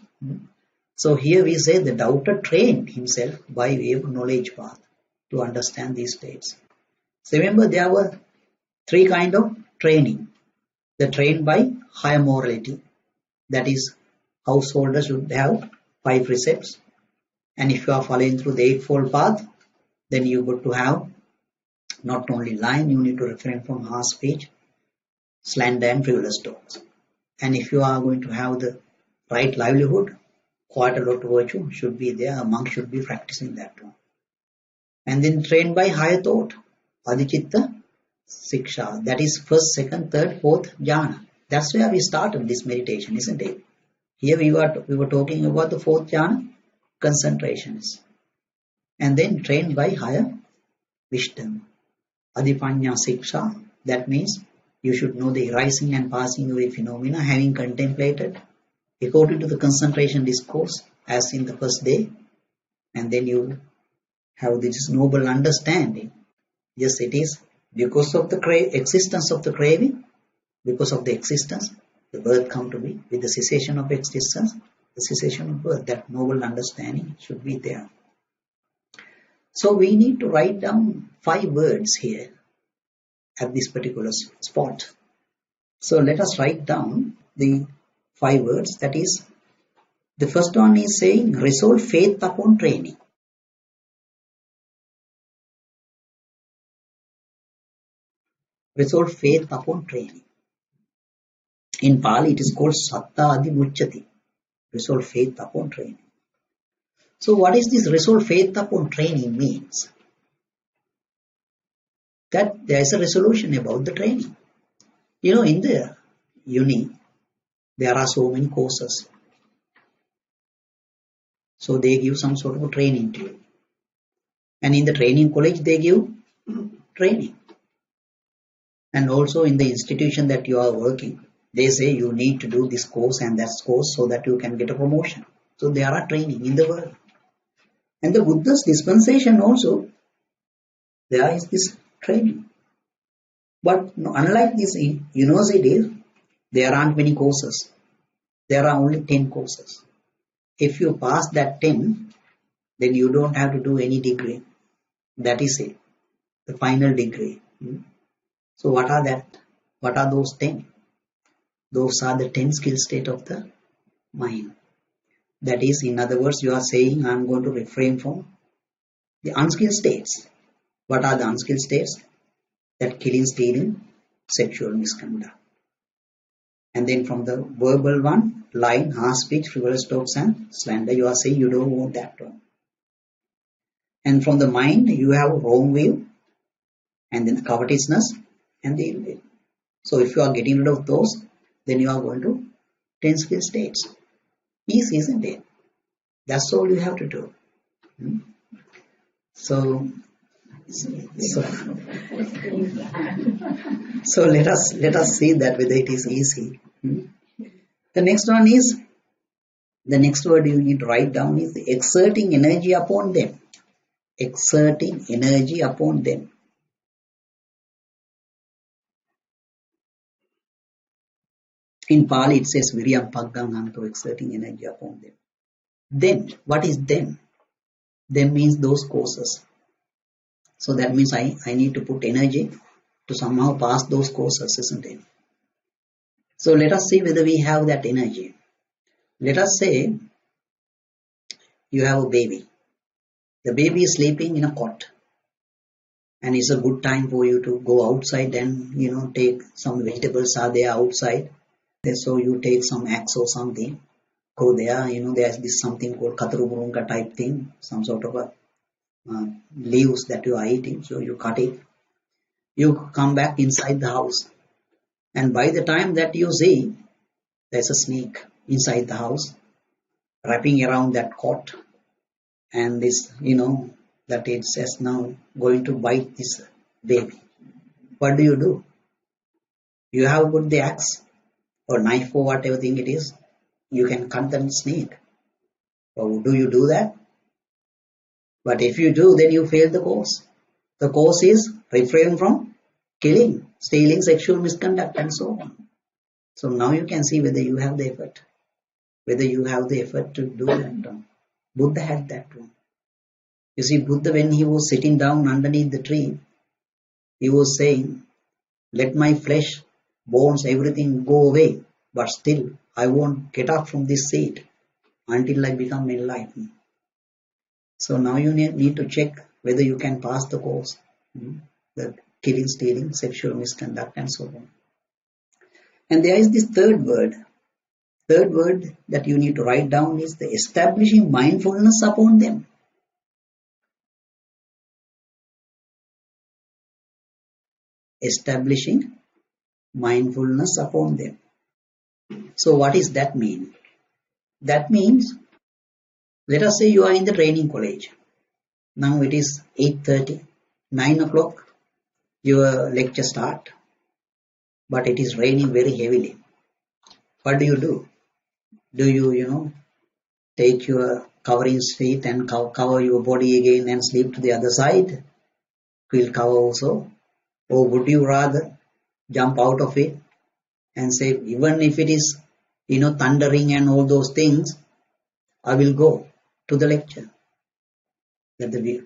So here we say the doubter trained himself by way of knowledge path to understand these states. So remember there were three kinds of training. The trained by higher morality, that is householders should have 5 precepts, and if you are following through the eightfold path, then you got to have not only lying, you need to refrain from harsh speech, slander and frivolous talks. And if you are going to have the right livelihood, quite a lot of virtue should be there. A monk should be practicing that one. And then trained by higher thought, adhichitta siksha, that is first, second, third, fourth jhana. That's where we started this meditation, isn't it? Here we were talking about the fourth jhana, concentrations. And then trained by higher wisdom, adhipanya siksha, that means you should know the arising and passing away phenomena, having contemplated according to the concentration discourse as in the first day, and then you have this noble understanding. Yes, it is because of the existence of the craving, because of the existence, the birth come to be. With the cessation of existence, the cessation of birth, that noble understanding should be there. So we need to write down 5 words here at this particular spot. So let us write down the 5 words. That is, the first one is saying resolve faith upon training. Resolve faith upon training. In Pali it is called satta adhimuchyati. Resolve faith upon training. So what is this resolve faith upon training means? That there is a resolution about the training. You know, in the uni, there are so many courses. So they give some sort of a training to you. And in the training college, they give training. And also in the institution that you are working, they say you need to do this course and that course so that you can get a promotion. So there are training in the world. And the Buddha's dispensation also, there is this training. But unlike these universities, there aren't many courses. There are only 10 courses. If you pass that 10, then you don't have to do any degree. That is it, the final degree. So what are that? What are those 10? Those are the 10 skill state of the mind. That is, in other words, you are saying, I am going to refrain from the unskilled states. What are the unskilled states? That killing, stealing, sexual misconduct. And then from the verbal one, lying, harsh speech, frivolous talks and slander, you are saying you don't want that one. And from the mind, you have wrong view, and then covetousness and the ill will. So if you are getting rid of those, then you are going to 10 skill states. Easy, isn't it? That's all you have to do. So let us see that whether it is easy. The next one is, the next word you need to write down is exerting energy upon them. Exerting energy upon them. In Pali it says Viryam Paggam Hanto, exerting energy upon them. Then, what is them? Them means those courses. So that means I need to put energy to somehow pass those courses, isn't it? So let us see whether we have that energy. Let us say you have a baby. The baby is sleeping in a cot, and it's a good time for you to go outside and take some vegetables are there outside. So you take some axe or something, go there. There's this something called katarumurunga type thing, some sort of a leaves that you are eating. So you cut it. You come back inside the house, and by the time that you see, there's a snake inside the house, wrapping around that cot, and this that it says now going to bite this baby. What do? You have got the axe or knife or whatever thing it is. You can cut the snake. Or do you do that? But if you do, then you fail the course. The course is refrain from killing, stealing, sexual misconduct, and so on. So now you can see whether you have the effort. Whether you have the effort to do that. Buddha had that one. You see, Buddha, when he was sitting down underneath the tree, he was saying, let my flesh, bones, everything go away, but still I won't get up from this seat until I become enlightened. So now you need to check whether you can pass the course, the killing, stealing, sexual misconduct, and so on. And there is this third word. Third word that you need to write down is the establishing mindfulness upon them. Establishing mindfulness upon them. So what does that mean? That means, let us say you are in the training college. Now it is 8:30, 9 o'clock, your lecture start, but it is raining very heavily. What do? Do you, take your covering sheet and cover your body again and sleep to the other side? Will cover also? Or would you rather jump out of it and say, even if it is, thundering and all those things, I will go to the lecture? That the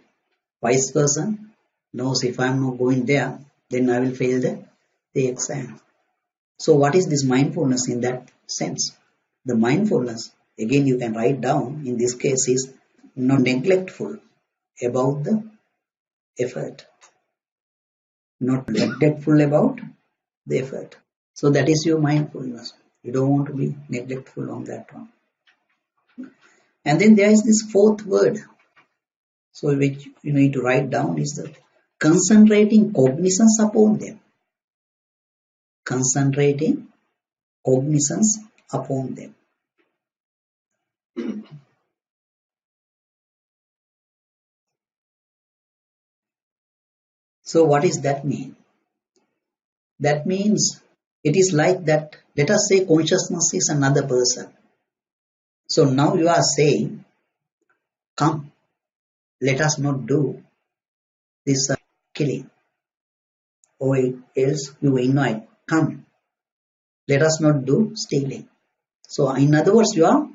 wise person knows if I am not going there, then I will fail the exam. So what is this mindfulness in that sense? The mindfulness, again you can write down, in this case is not neglectful about the effort. Not neglectful about the effort. So that is your mindfulness. You don't want to be neglectful on that one. And then there is this fourth word. So which you need to write down is that concentrating cognizance upon them. Concentrating cognizance upon them. So what does that mean? That means it is like that, let us say consciousness is another person. So now you are saying, come, let us not do this killing. Or else you invite, come, let us not do stealing. So in other words, you are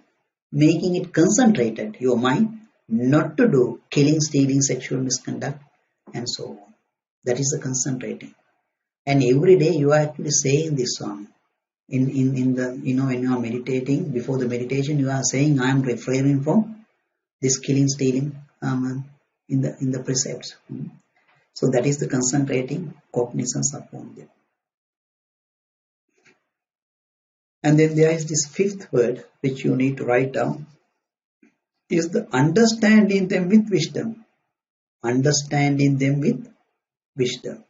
making it concentrated, your mind, not to do killing, stealing, sexual misconduct, and so on. That is the concentrating. And every day you are actually saying this one. In the when you are meditating, before the meditation, you are saying, I am refraining from this killing, stealing in the precepts. So that is the concentrating cognizance upon them. And then there is this fifth word which you need to write down, is the understanding them with wisdom. Understanding them with wisdom.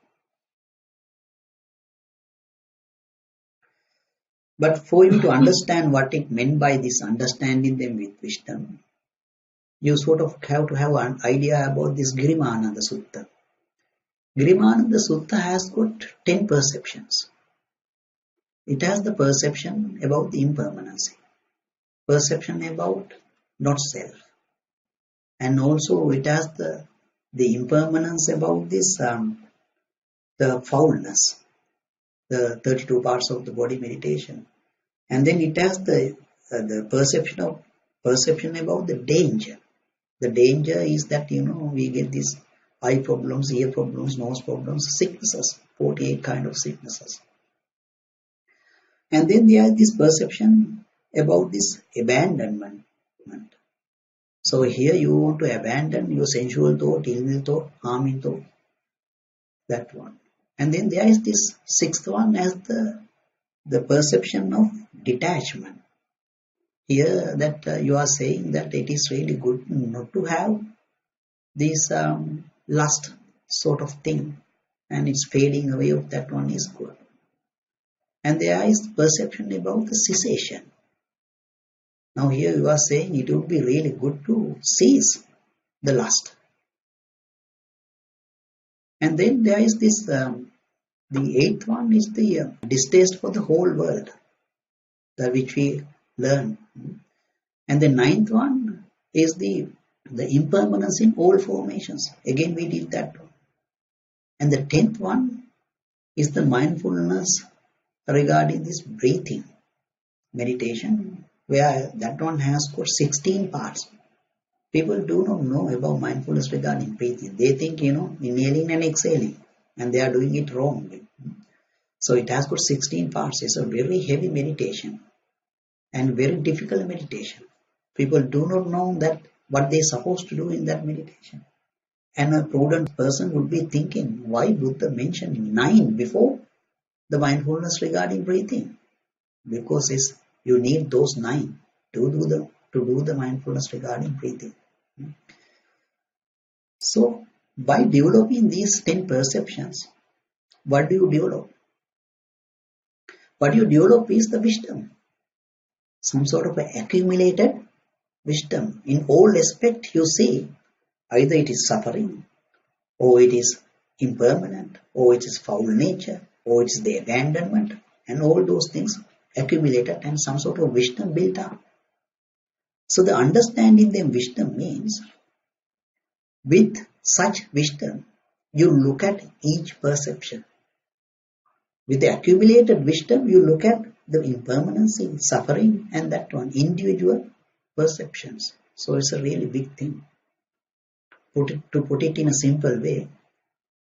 But for you to understand what it meant by this understanding them with wisdom, you sort of have to have an idea about this Girimananda Sutta. Girimananda Sutta has got 10 perceptions. It has the perception about the impermanency, perception about not self, and also it has the impermanence about this the foulness, the 32 parts of the body meditation, and then it has the perception about the danger. The danger is that we get this eye problems, ear problems, nose problems, sicknesses, 48 kind of sicknesses. And then there is this perception about this abandonment. So here you want to abandon your sensual thought, ill thought, harming thought, that one. And then there is this sixth one as the perception of detachment. Here that you are saying that it is really good not to have this lust sort of thing, and it's fading away of that one is good. And there is perception about the cessation. Now here you are saying it would be really good to cease the lust. And then there is this, the eighth one is the distaste for the whole world, which we learn. And the ninth one is the impermanence in all formations. Again we did that one. And the 10th one is the mindfulness regarding this breathing meditation, where that one has got 16 parts. People do not know about mindfulness regarding breathing. They think, inhaling and exhaling, and they are doing it wrongly. So it has got 16 parts. It's a very heavy meditation and very difficult meditation. People do not know that what they are supposed to do in that meditation. And a prudent person would be thinking, why Buddha mentioned 9 before the mindfulness regarding breathing? Because you need those 9 to do the mindfulness regarding breathing. So by developing these 10 perceptions, what do you develop? What you develop is the wisdom, some sort of accumulated wisdom. In all aspects you see, either it is suffering, or it is impermanent, or it is foul nature, or it is the abandonment, and all those things accumulated and some sort of wisdom built up. So the understanding them wisdom means, with such wisdom, you look at each perception. With the accumulated wisdom, you look at the impermanency, suffering, and that one, individual perceptions. So it's a really big thing. To put it in a simple way,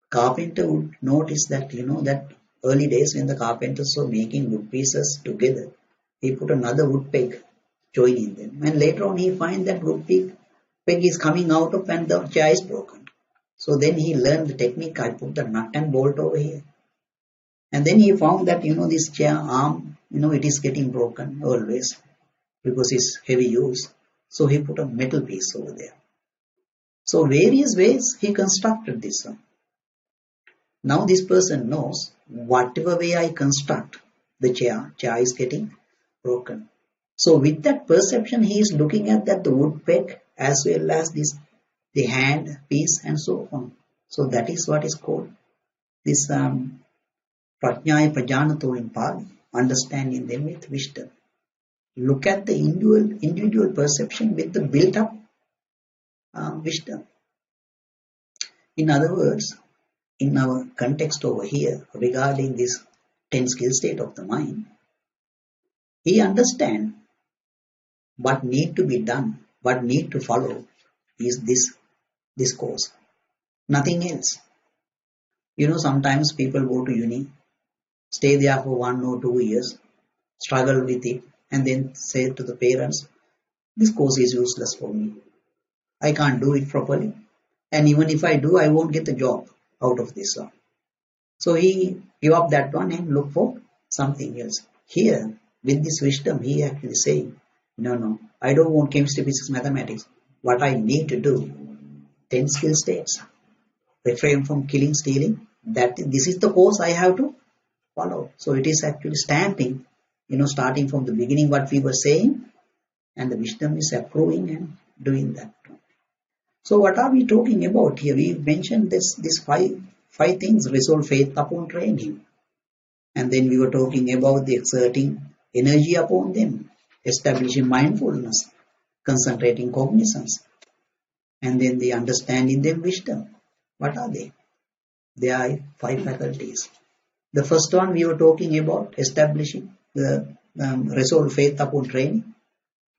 carpenter would notice that, that early days when the carpenters were making wood pieces together, he put another wood peg joining them. And later on he find that wood peg is coming out of and the chair is broken. So then he learned the technique. I put the nut and bolt over here. And then he found that, this chair arm, it is getting broken always because it's heavy use. So he put a metal piece over there. So various ways he constructed this one. Now this person knows whatever way I construct the chair is getting broken. So with that perception, he is looking at that the wood peg as well as the hand piece and so on. So that is what is called this prajñāya pajānato in Pali, understanding them with wisdom. Look at the individual perception with the built up wisdom. In other words, in our context over here regarding this 10 skill state of the mind, he understands what need to be done, what need to follow is this course, nothing else. Sometimes people go to uni, stay there for 1 or 2 years, struggle with it, and then say to the parents, this course is useless for me. I can't do it properly. And even if I do, I won't get the job out of this one. So he give up that one and look for something else. Here, with this wisdom, he actually saying, no, I don't want chemistry, physics, mathematics. What I need to do, 10 skill states, refrain from killing, stealing, this is the course I have to follow. So it is actually stamping, starting from the beginning what we were saying, and the wisdom is approving and doing that. So what are we talking about here? We mentioned this five things: resolve faith upon training. And then we were talking about the exerting energy upon them, establishing mindfulness, concentrating cognizance, and then the understanding them wisdom. What are they? They are 5 faculties. The first one we were talking about establishing the resolve faith upon training,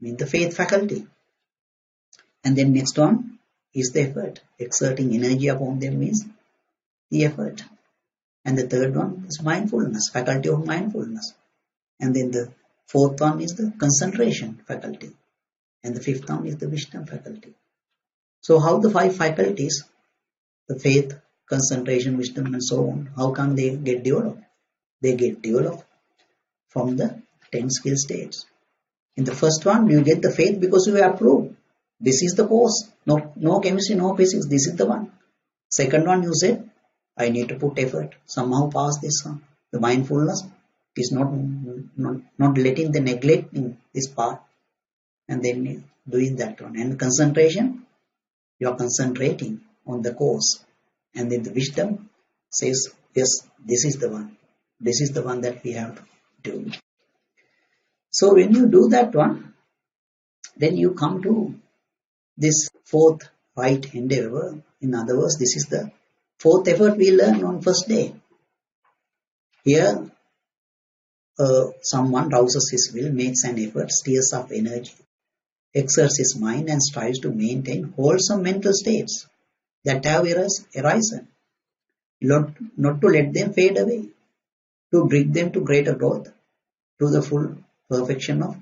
mean the faith faculty. And then next one, is the effort. Exerting energy upon them means the effort. And the third one is mindfulness, faculty of mindfulness. And then the fourth one is the concentration faculty. And the fifth one is the wisdom faculty. So how the five faculties, the faith, concentration, wisdom and so on, how can they get developed? They get developed from the 10 skill states. In the first one, you get the faith because you approve. This is the course. No chemistry, no physics. This is the one. Second one, you said, I need to put effort. Somehow pass this one. The mindfulness is not letting the neglecting this part. And then doing that one. And concentration, you are concentrating on the course. And then the wisdom says, yes, this is the one. This is the one that we have to do. So when you do that one, then you come to this fourth right endeavor. In other words, this is the fourth effort we learn on first day. Here, someone rouses his will, makes an effort, steers up energy, exerts his mind and strives to maintain wholesome mental states that have arisen, not to let them fade away, to bring them to greater growth, to the full perfection of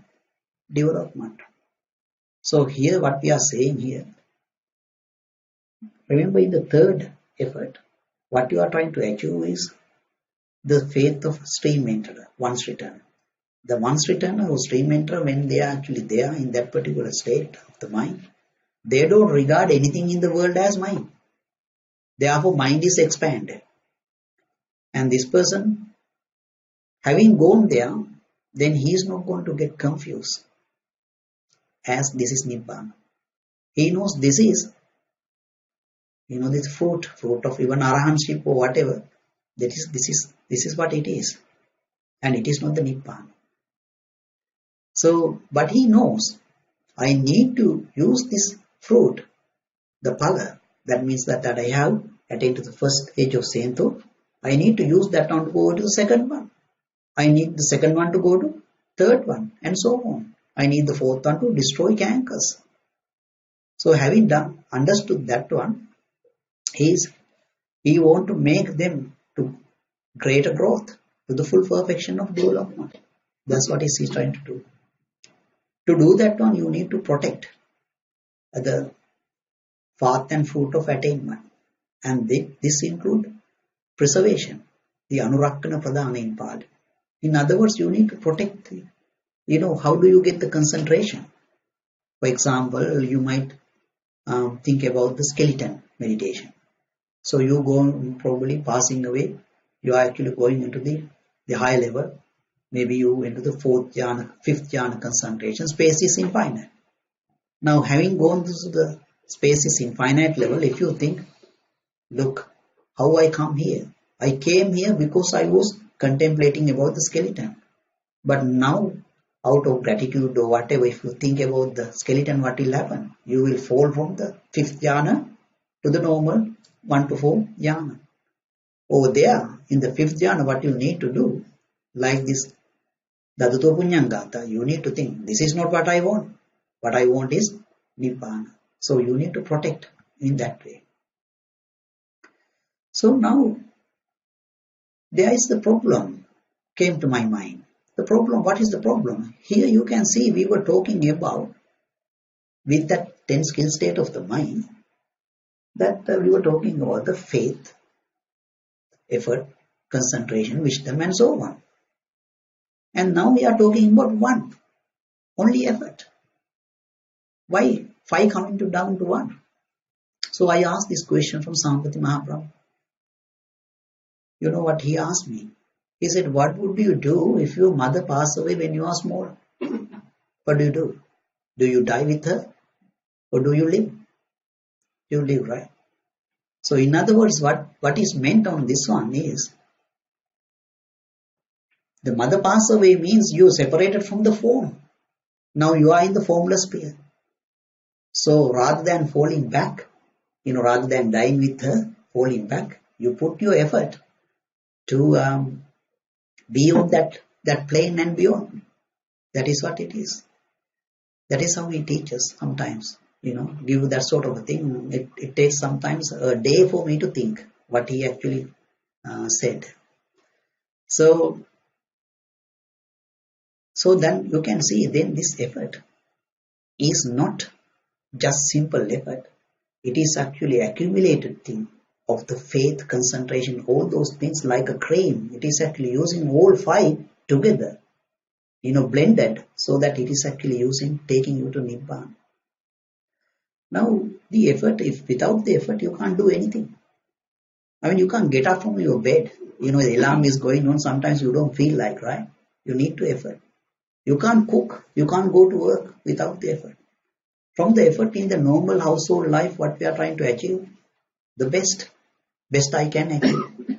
development. So here what we are saying here, remember in the third effort, what you are trying to achieve is the faith of stream enterer, once returner. The once returner or stream enterer, when they are actually there in that particular state of the mind, they don't regard anything in the world as mind. Therefore, mind is expanded. And this person, having gone there, then he is not going to get confused as this is Nibbana. He knows this is, this fruit of even arahantship or whatever. This is what it is. And it is not the Nibbana. So, but he knows, I need to use this fruit, the phala. That means that I have attained to the first stage of Sento. I need to use that one to go to the second one. I need the second one to go to third one, and so on. I need the fourth one to destroy cankers. So having understood that one, he want to make them to greater growth, to the full perfection of development. That's what he's trying to do. To do that one, you need to protect the path and fruit of attainment. And this includes preservation, the anurakkhana pradhana in Pali. In other words, you need to protect, how do you get the concentration? For example, you might think about the skeleton meditation. So you go probably passing away, you are actually going into the high level. Maybe you into the fourth jhana, fifth jhana concentration. Space is infinite. Now, having gone to the space is infinite level, if you think, look, how I come here. I came here because I was contemplating about the skeleton. But now, out of gratitude or whatever, if you think about the skeleton, what will happen? You will fall from the fifth jhana to the normal 1 to 4 jhana. Over there, in the fifth jhana, what you need to do, like this Daduto Punyangata, you need to think, this is not what I want. What I want is Nibbana. So you need to protect in that way. So now, there is the problem came to my mind. The problem, what is the problem? Here you can see we were talking about, with that 10 skill state of the mind, that we were talking about the faith, effort, concentration, wisdom and so on. And now we are talking about one, only effort. Why 5 coming down to 1? So I asked this question from Sampati Mahaprabhu. You know what he asked me? He said, what would you do if your mother passed away when you are small? What do you do? Do you die with her? Or do you live? You live, right? So in other words, what is meant on this one is, the mother passed away means you are separated from the form. Now you are in the formless sphere. So rather than falling back, rather than dying with her, falling back, you put your effort to be on that plane and beyond. That is what it is. That is how he teaches sometimes. give that sort of a thing. It takes sometimes a day for me to think what he actually said. So then you can see then this effort is not just simple effort. It is actually accumulated thing of the faith, concentration, all those things like a crane. It is actually using all five together, blended, so that it is actually taking you to Nibbana. Now, the effort, if without the effort, you can't do anything. I mean, you can't get up from your bed. The alarm is going on. Sometimes you don't feel like, right? You need to effort. You can't cook. You can't go to work without the effort. From the effort in the normal household life, what we are trying to achieve, the best I can achieve.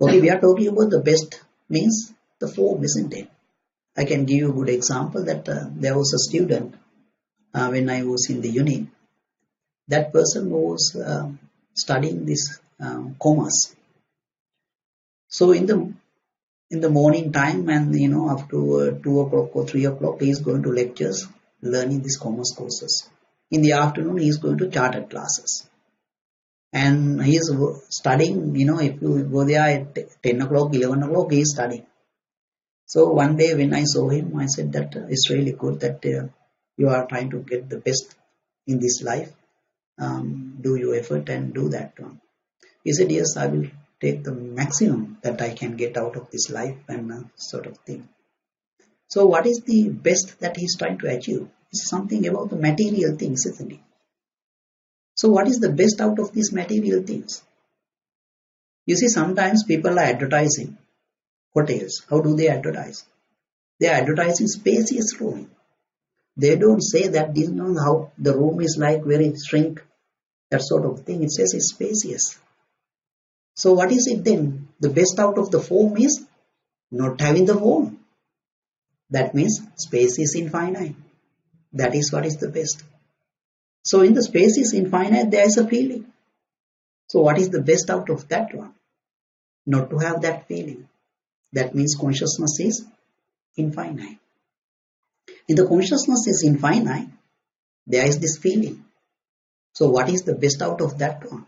Okay, we are talking about the best means the form, isn't it? I can give you a good example that there was a student when I was in the uni. That person was studying this commerce. So in the morning time and after 2 o'clock or 3 o'clock, he is going to lectures learning these commerce courses. In the afternoon, he is going to chartered classes. And he is studying, if you go there at 10 o'clock, 11 o'clock, he is studying. So one day when I saw him, I said that it's really good that you are trying to get the best in this life. Do your effort and do that one. He said, yes, I will take the maximum that I can get out of this life and sort of thing. So what is the best that he's trying to achieve? It's something about the material things, isn't it? So what is the best out of these material things? You see, sometimes people are advertising hotels. How do they advertise? They are advertising spacious room. They don't say that this is how the room is like very shrink, that sort of thing. It says it's spacious. So what is it then? The best out of the form is not having the form. That means space is infinite. That is what is the best. So in the space is infinite, there is a feeling. So what is the best out of that one? Not to have that feeling. That means consciousness is infinite. In the consciousness is infinite, there is this feeling. So what is the best out of that one?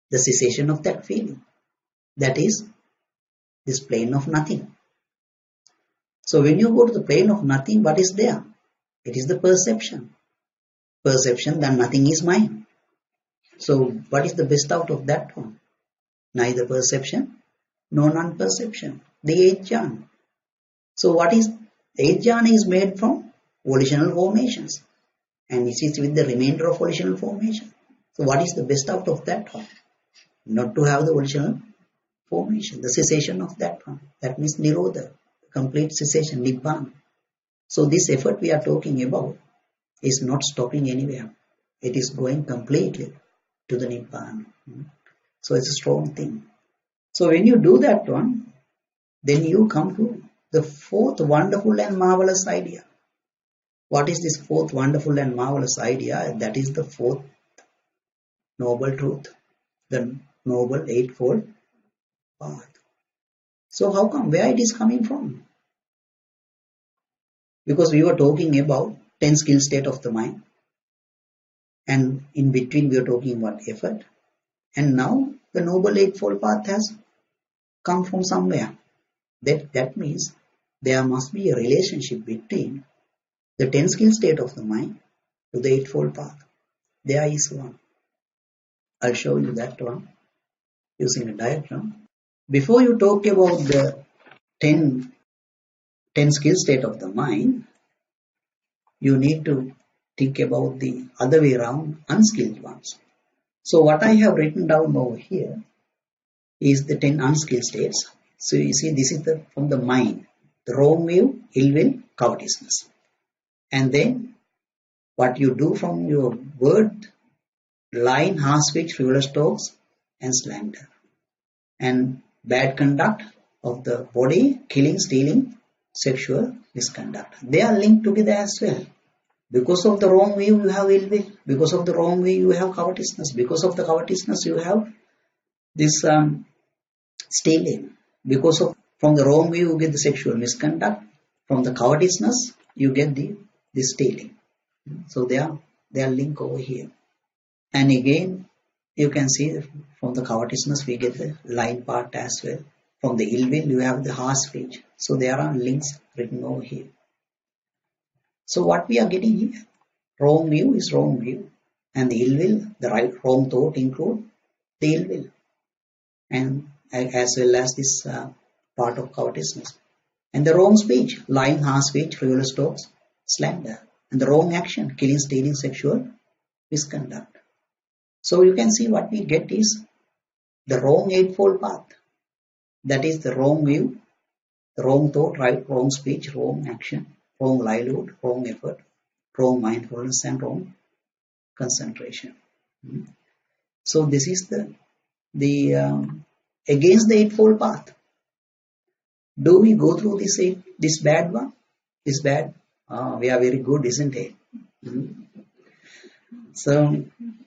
The cessation of that feeling. That is this plane of nothing. So when you go to the plane of nothing, what is there? It is the perception. Perception that nothing is mine. So what is the best out of that one? Neither perception nor non-perception. The eighth jhana. So what is eighth jhana is made from volitional formations. And it is with the remainder of volitional formation. So what is the best out of that one? Not to have the volitional formation, the cessation of that one. That means nirodha, complete cessation, nibbana. So this effort we are talking about is not stopping anywhere. It is going completely to the nibbana. So it's a strong thing. So when you do that one, then you come to the fourth wonderful and marvelous idea. What is this fourth wonderful and marvelous idea? That is the fourth noble truth, the noble eightfold path. So how come? Where it is coming from? Because we were talking about 10 skill state of the mind, and in between we are talking about effort, and now the noble eightfold path has come from somewhere. That means there must be a relationship between the 10 skill state of the mind to the eightfold path. There is one. I'll show you that one using a diagram. Before you talk about the 10 skill state of the mind, you need to think about the other way around, unskilled ones. So what I have written down over here is the 10 unskilled states. So you see, this is from the mind, the wrong view, ill will, covetousness. And then what you do from your word, lying, harsh speech, frivolous talks, and slander. And bad conduct of the body, killing, stealing, sexual misconduct. They are linked together as well. Because of the wrong view, you have ill will. Because of the wrong view, you have covetousness. Because of the covetousness, you have this stealing. Because of from the wrong view, you get the sexual misconduct. From the covetousness, you get the stealing. So they are linked over here. And again, you can see from the covetousness we get the line part as well. From the ill will you have the harsh speech. So there are links written over here. So what we are getting here, wrong view is wrong view, and the ill will, the right wrong thought include the ill will, and as well as this part of covetousness. And the wrong speech, lying, harsh speech, frivolous talks, slander, and the wrong action, killing, stealing, sexual misconduct. So you can see what we get is the wrong eightfold path. That is the wrong view, the wrong thought, right, wrong speech, wrong action, wrong livelihood, wrong effort, wrong mindfulness, and wrong concentration. So this is the against the eightfold path. Do we go through this bad one? This bad? We are very good, isn't it? So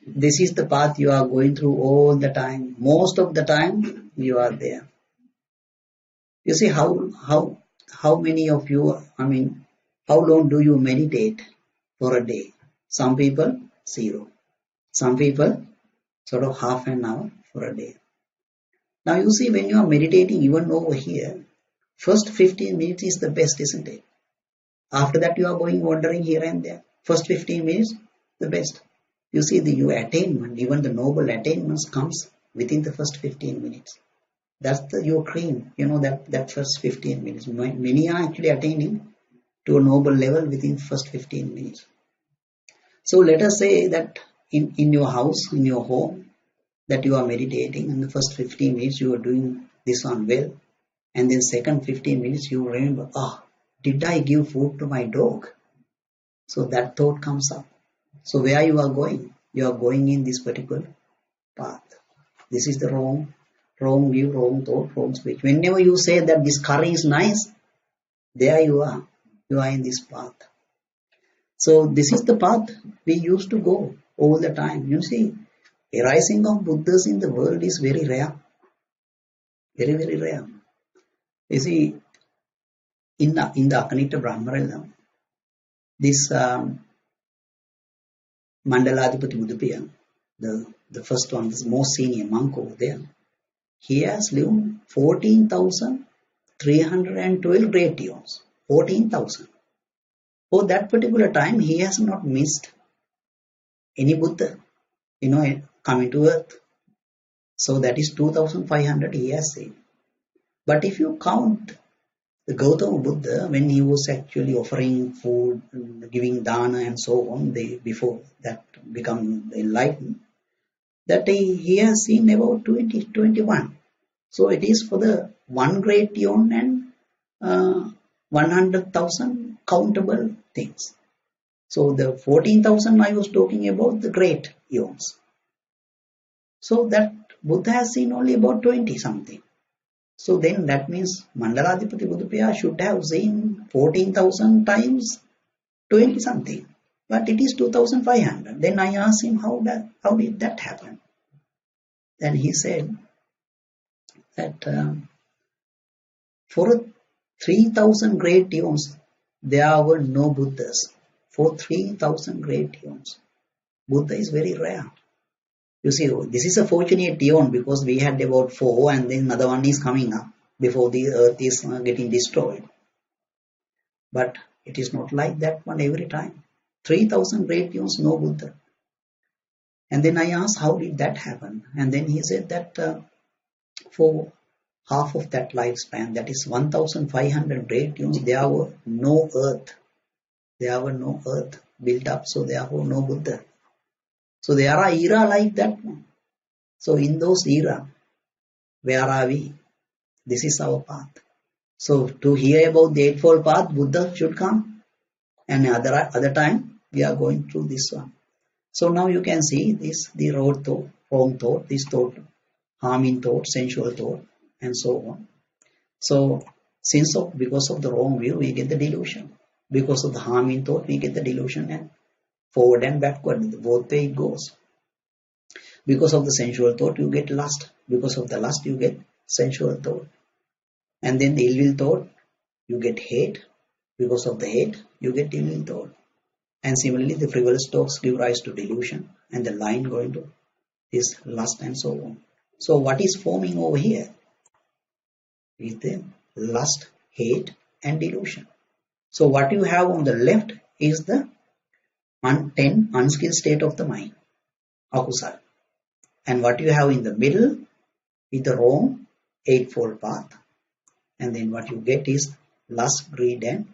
this is the path you are going through all the time. Most of the time you are there. You see how many of you, how long do you meditate for a day? Some people 0. Some people sort of half an hour for a day. Now you see when you are meditating even over here, first 15 minutes is the best, isn't it? After that you are going wandering here and there. First 15 minutes, the best. You see your attainment, even the noble attainments comes within the first 15 minutes. That's your cream, that first 15 minutes. Many are actually attaining to a noble level within first 15 minutes. So let us say that in your house, in your home, that you are meditating, and the first 15 minutes you are doing this one well, and then second 15 minutes you remember, did I give food to my dog? So that thought comes up. So where you are going? You are going in this particular path. This is the wrong view, wrong thought, wrong speech. Whenever you say that this curry is nice, there you are. You are in this path. So this is the path we used to go all the time. You see, arising of Buddhas in the world is very rare. Very, very rare. You see, in the Akanita Brahmarela, this Mandaladipati Buddhapaya, the first one, this most senior monk over there, he has lived 14,312 great years. 14,000. For that particular time, he has not missed any Buddha, coming to earth. So that is 2,500 he has seen. But if you count the Gautama Buddha, when he was actually offering food, giving dana and so on, before that become enlightened, that he has seen about 21. So it is for the one great eon and 100,000 countable things. So the 14,000 I was talking about the great eons. So that Buddha has seen only about 20 something. So then that means Mandaladipati Buddhapaya should have seen 14,000 times 20 something. But it is 2,500. Then I asked him how did that happen? Then he said that for 3,000 great eons there were no Buddhas. For 3,000 great eons, Buddha is very rare. You see, this is a fortunate eon because we had about 4 and then another one is coming up before the earth is getting destroyed. But it is not like that one every time. 3,000 great eons, no Buddha. And then I asked, how did that happen? And then he said that for half of that lifespan, that is 1,500 great eons, there were no earth. There were no earth built up, so therefore no Buddha. So there are era like that one. So in those era, where are we? This is our path. So to hear about the Eightfold Path, Buddha should come. And other time, we are going through this one. So now you can see this, the wrong thought, this thought, harming thought, sensual thought, and so on. So because of the wrong view, we get the delusion. Because of the harming thought, we get the delusion, and forward and backward, both way it goes. Because of the sensual thought, you get lust. Because of the lust, you get sensual thought. And then the ill will thought, you get hate. Because of the hate, you get ill will thought. And similarly, the frivolous talks give rise to delusion, and the line going to is lust and so on. So what is forming over here is the lust, hate, and delusion. So what you have on the left is the 10 unskilled state of the mind, akusal. And what you have in the middle is the wrong eightfold path. And then what you get is lust, greed, and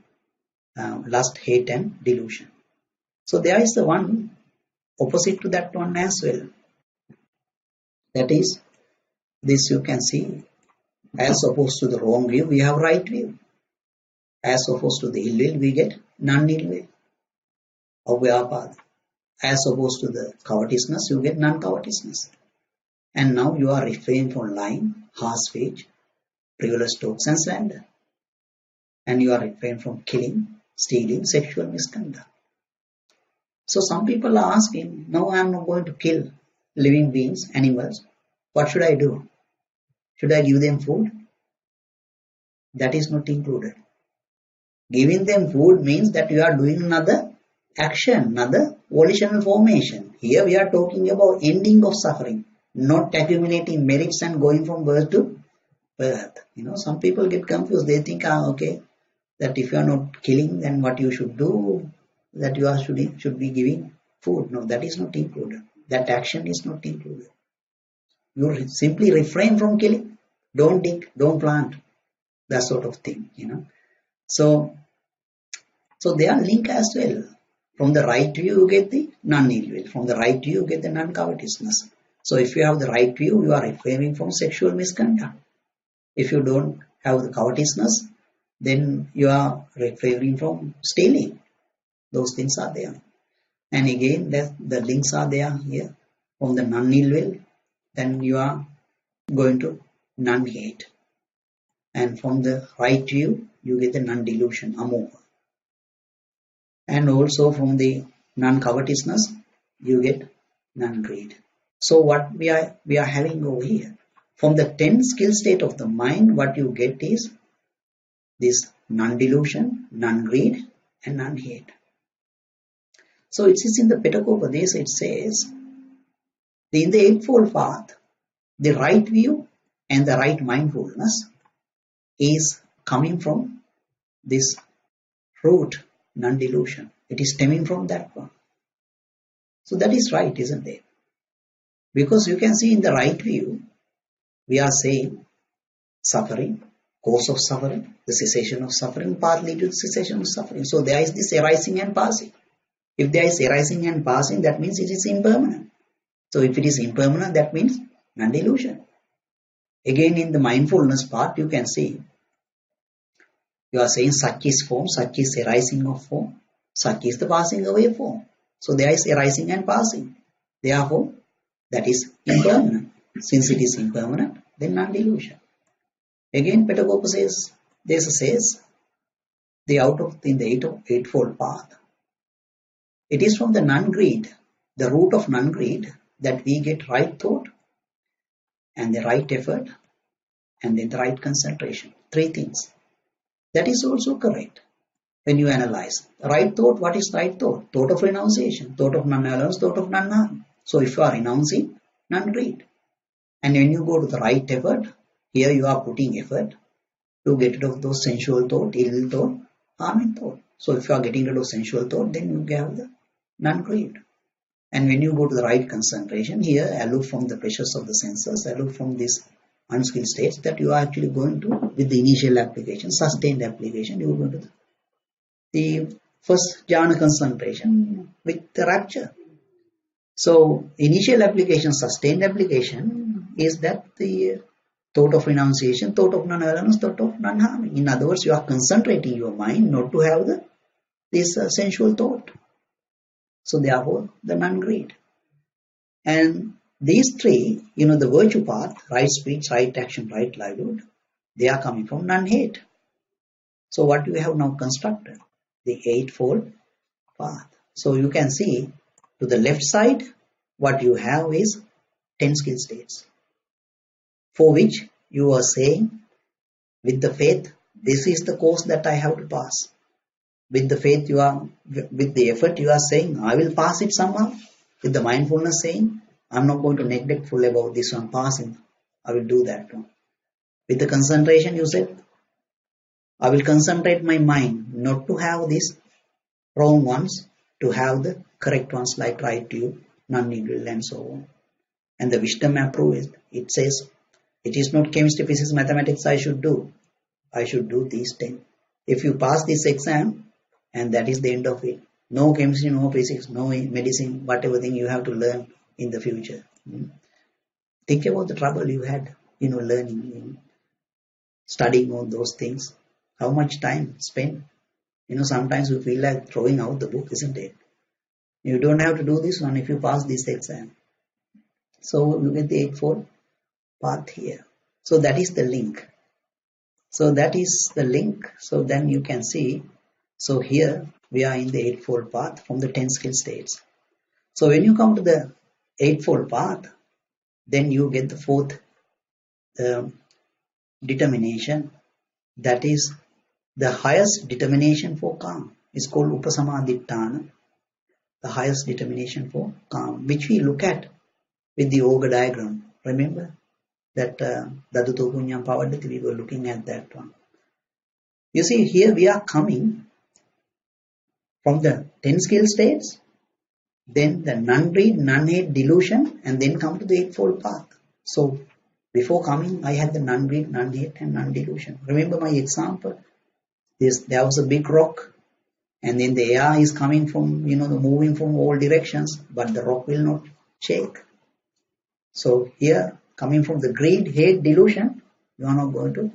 lust, hate, and delusion. So there is the one opposite to that one as well. That is, this you can see, as opposed to the wrong view, we have right view. As opposed to the ill will, we get non-ill will, or vyapada. As opposed to the covetousness, you get non-covetousness. And now you are refraining from lying, harsh speech, frivolous talks, and slander. And you are refraining from killing, stealing, sexual misconduct. So some people are asking, no, I am not going to kill living beings, animals. What should I do? Should I give them food? That is not included. Giving them food means that you are doing another action, another volitional formation. Here we are talking about ending of suffering, not accumulating merits and going from birth to birth. Some people get confused. They think, okay, that if you are not killing, then what you should do, that you are should be giving food. No, that is not included. That action is not included. You simply refrain from killing. Don't dig, don't plant, that sort of thing. So they are linked as well. From the right view, you get the non-ill will. From the right view, you get the non-covetousness. So if you have the right view, you are refraining from sexual misconduct. If you don't have the covetousness, then you are refraining from stealing. Those things are there. And again, the links are there here. From the non-ill will, then you are going to non-hate. And from the right view, you get the non-delusion, amoha. And also from the non-covetousness, you get non-greed. So what we are having over here, from the 10 skill state of the mind, what you get is this non-delusion, non-greed, and non-hate. So it is in the Pitakopadesa, it says, in the eightfold path, the right view and the right mindfulness is coming from this root, non-delusion. It is stemming from that one. So that is right, isn't it? Because you can see in the right view, we are saying suffering, cause of suffering, the cessation of suffering, path lead to the cessation of suffering. So there is this arising and passing. If there is arising and passing, that means it is impermanent. So if it is impermanent, that means non-delusion. Again, in the mindfulness part, you can see, you are saying such is form, such is arising of form, such is the passing away of form. So there is arising and passing. Therefore, that is impermanent. Since it is impermanent, then non-delusion. Again, Pitakopadesa says, in the eightfold path, it is from the non-greed, the root of non-greed, that we get right thought and the right effort and then the right concentration. 3 things. That is also correct when you analyze. Right thought, what is right thought? Thought of renunciation, thought of non-violence, thought of non-harm. So if you are renouncing, non-greed. And when you go to the right effort, here you are putting effort to get rid of those sensual thought, ill thought, harming thought. So if you are getting rid of sensual thought, then you have the non-greed. And when you go to the right concentration, here aloof from the pressures of the senses, aloof from this unskilled states, that you are actually going to, with the initial application, sustained application, you are going to the first jhana concentration with the rapture. So initial application, sustained application is that the thought of renunciation, thought of non-violence, thought of non-harming. In other words, you are concentrating your mind not to have this sensual thought. So therefore, the non-greed. And these 3, the virtue path, right speech, right action, right livelihood, they are coming from non-hate. So what do we have now constructed? The eightfold path. So you can see to the left side, what you have is 10 skill states, for which you are saying with the faith, this is the course that I have to pass. With the faith you are, with the effort you are saying, I will pass it somehow. With the mindfulness saying, I'm not going to neglectful about this one passing. I will do that one. With the concentration you said, I will concentrate my mind not to have these wrong ones, to have the correct ones like right view, non-evil and so on. And the wisdom approves it says, it is not chemistry, physics, mathematics I should do. I should do these 10. If you pass this exam, and that is the end of it. No chemistry, no physics, no medicine, whatever thing you have to learn in the future. Think about the trouble you had, learning, studying on those things. How much time spent? Sometimes we feel like throwing out the book, isn't it? You don't have to do this one if you pass this exam. So look at the Eightfold Path here. So that is the link. So that is the link. So then you can see. So here we are in the Eightfold Path from the 10 skill states. So when you come to the Eightfold Path, then you get the fourth determination. That is the highest determination for calm. It's called Upasamadhittana. The highest determination for calm, which we look at with the Yoga diagram. Remember that Daduto Punyam Pavadati, we were looking at that one. You see, here we are coming from the 10 skill states, then the non-greed, non-hate, delusion, and then come to the Eightfold Path. So before coming, I had the non-greed, non-hate, and non-delusion. Remember my example? There was a big rock, and then the air is coming from, moving from all directions, but the rock will not shake. So here, coming from the greed, hate, delusion, you are not going to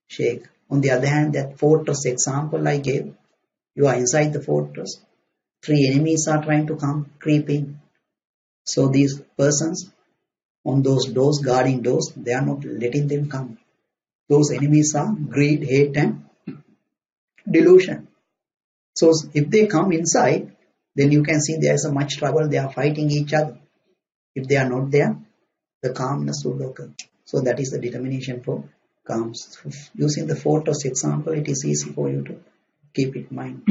shake. On the other hand, that fortress example I gave, you are inside the fortress. 3 enemies are trying to come, creep in. So these persons on those doors, guarding doors, they are not letting them come. Those enemies are greed, hate, and delusion. So if they come inside, then you can see there is a much trouble. They are fighting each other. If they are not there, the calmness will occur. So that is the determination for calm. Using the fortress example, it is easy for you to keep it in mind.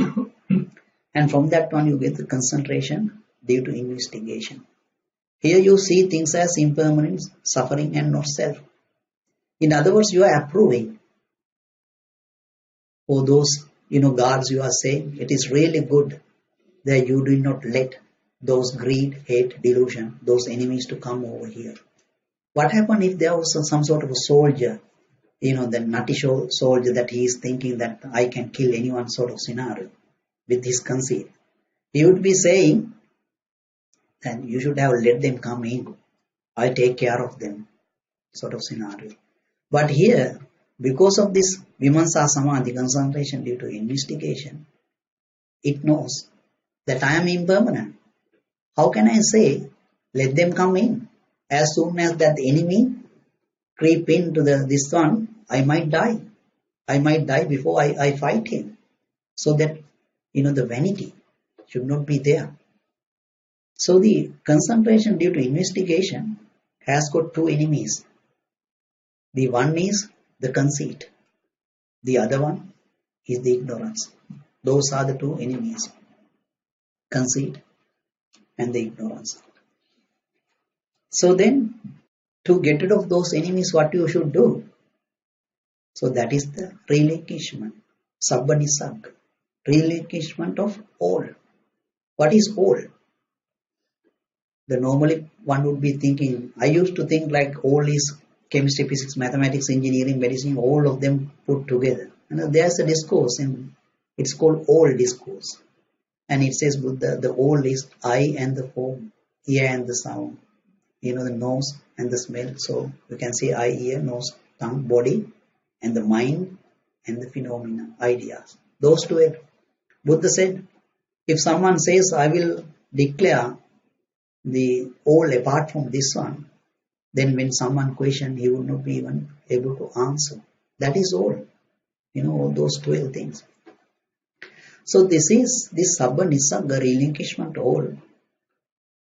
And from that one, you get the concentration due to investigation. Here you see things as impermanence, suffering, and not self. In other words, you are approving for those, gods you are saying. It is really good that you do not let those greed, hate, delusion, those enemies to come over here. What happened if there was some sort of a soldier, the nutty soldier that he is thinking that I can kill anyone sort of scenario with his conceit? He would be saying, then you should have let them come in. I take care of them sort of scenario. But here, because of this Vimamsa Samadhi, concentration due to investigation, it knows that I am impermanent. How can I say, let them come in? As soon as that enemy creep into this one, I might die. I might die before I fight him. So that, the vanity should not be there. So the concentration due to investigation has got 2 enemies. The one is the conceit. The other one is the ignorance. Those are the 2 enemies. Conceit and the ignorance. So then, to get rid of those enemies, what you should do? So that is the relinquishment. Sabbanisag. Relinquishment of all. What is all? The normally one would be thinking, I used to think like all is chemistry, physics, mathematics, engineering, medicine, all of them put together. And there's a discourse, and it's called all discourse. And it says Buddha, the all is eye and the form, ear and the sound, the nose and the smell. So you can say eye, ear, nose, tongue, body, and the mind and the phenomena, ideas. Those 2. Buddha said, if someone says, I will declare the all apart from this one, then when someone questions, he would not be even able to answer. That is all. All those 12 things. So this is this Sabba Nisagga, relinquishment all.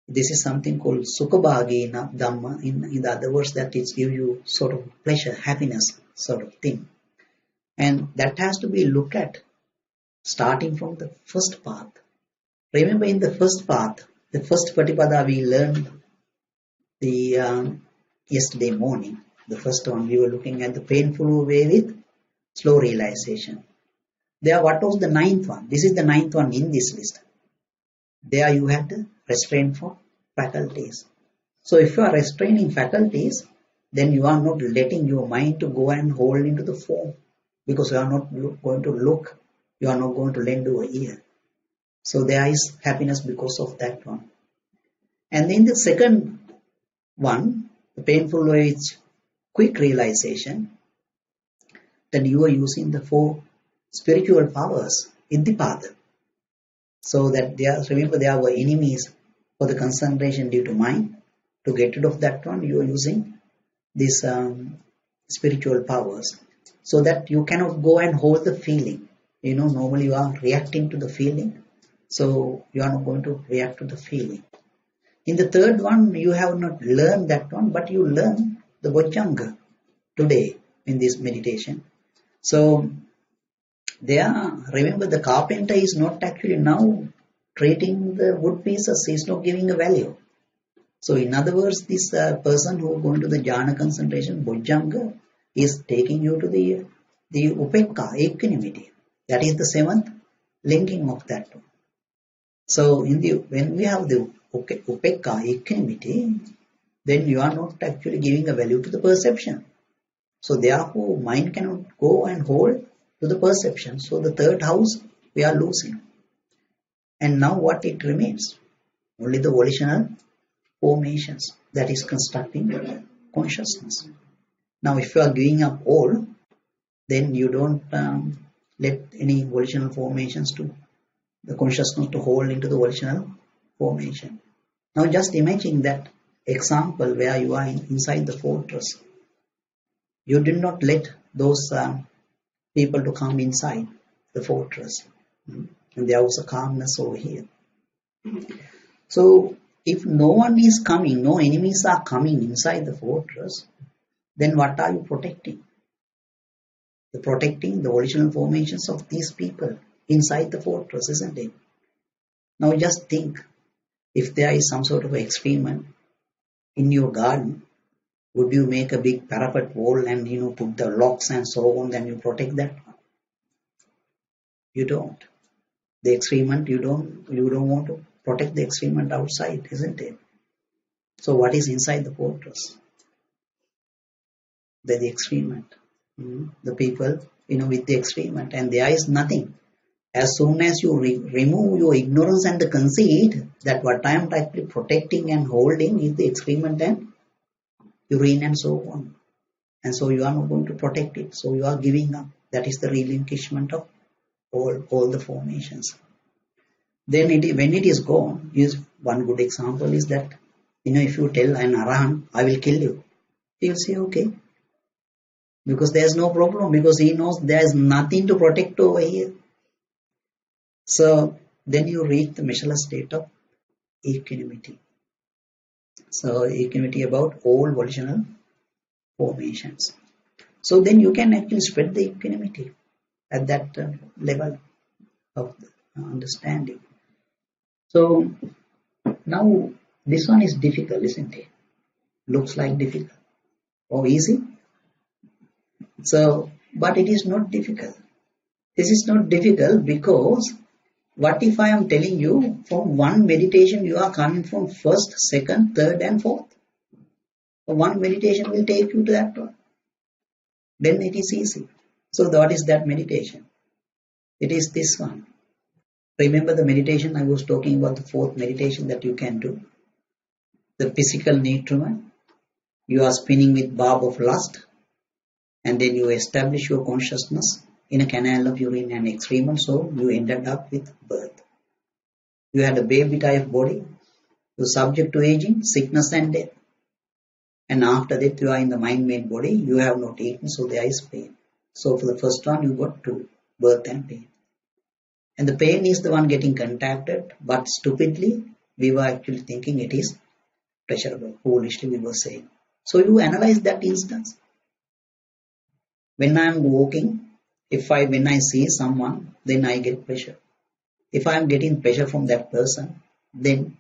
This is something called Sukabhagena Dhamma. In the other words, that it gives you sort of pleasure, happiness sort of thing. And that has to be looked at starting from the first path. Remember in the first path, the first patipada we learned the yesterday morning. The first one we were looking at the painful way with slow realization. There, what was the ninth one? This is the ninth one in this list. There you had to restrain for faculties. So if you are restraining faculties, then you are not letting your mind to go and hold into the form, because you are not going to look, you are not going to lend your ear. So there is happiness because of that one. And then the second one, the painful way is quick realization, then you are using the four spiritual powers, Iddhipada. So that remember there were enemies for the concentration due to mind. To get rid of that one, you are using these spiritual powers, so that you cannot go and hold the feeling. Normally you are reacting to the feeling, so you are not going to react to the feeling. In the third one, you have not learned that one, but you learn the Bojjhanga today in this meditation. So remember the carpenter is not actually now treating the wood pieces, he is not giving a value. So in other words, this person who is going to the jhana concentration, Bojjhanga, is taking you to the upekka, equanimity. That is the seventh linking of that one. So when we have the upekka, equanimity, then you are not actually giving a value to the perception. So therefore, mind cannot go and hold to the perception. So the third house we are losing. And now what it remains? Only the volitional formations that is constructing consciousness. Now if you are giving up all, then you don't let any volitional formations to the consciousness to hold into the volitional formation. Now just imagine that example where you are inside the fortress. You did not let those people to come inside the fortress. And there was a calmness over here. So if no one is coming, no enemies are coming inside the fortress, then what are you protecting? You're protecting the original formations of these people inside the fortress, isn't it? Now just think, if there is some sort of experiment in your garden, would you make a big parapet wall and put the locks and so on, then you protect that one? You don't. The experiment, you don't want to protect the experiment outside, isn't it? So what is inside the fortress? The experiment. The people, with the experiment, and there is nothing. As soon as you remove your ignorance and the conceit that what I am actually protecting and holding is the experiment and urine and so on. And so you are not going to protect it. So you are giving up. That is the relinquishment of all the formations. Then when it is gone, one good example is that, if you tell an Arahant, I will kill you, he will say okay. Because there is no problem, because he knows there is nothing to protect over here. So then you reach the measureless state of equanimity. So equanimity about all volitional formations. So then you can actually spread the equanimity at that level of understanding. So now this one is difficult, isn't it? Looks like difficult or easy. So, but it is not difficult. This is not difficult because what if I am telling you from one meditation you are coming from first, second, third and fourth? One meditation will take you to that one. Then it is easy. So what is that meditation? It is this one. Remember the meditation I was talking about, the fourth meditation that you can do. The physical nutriment. You are spinning with barb of lust, and then you establish your consciousness in a canal of urine and excrement, so you ended up with birth. You had a baby type body, you are subject to aging, sickness and death. And after that you are in the mind-made body, you have not eaten, so there is pain. So for the first one you got two, birth and pain. And the pain is the one getting contacted, but stupidly we were actually thinking it is pleasurable, foolishly we were saying. So you analyze that instance. When I am walking, When I see someone, then I get pleasure. If I am getting pleasure from that person, then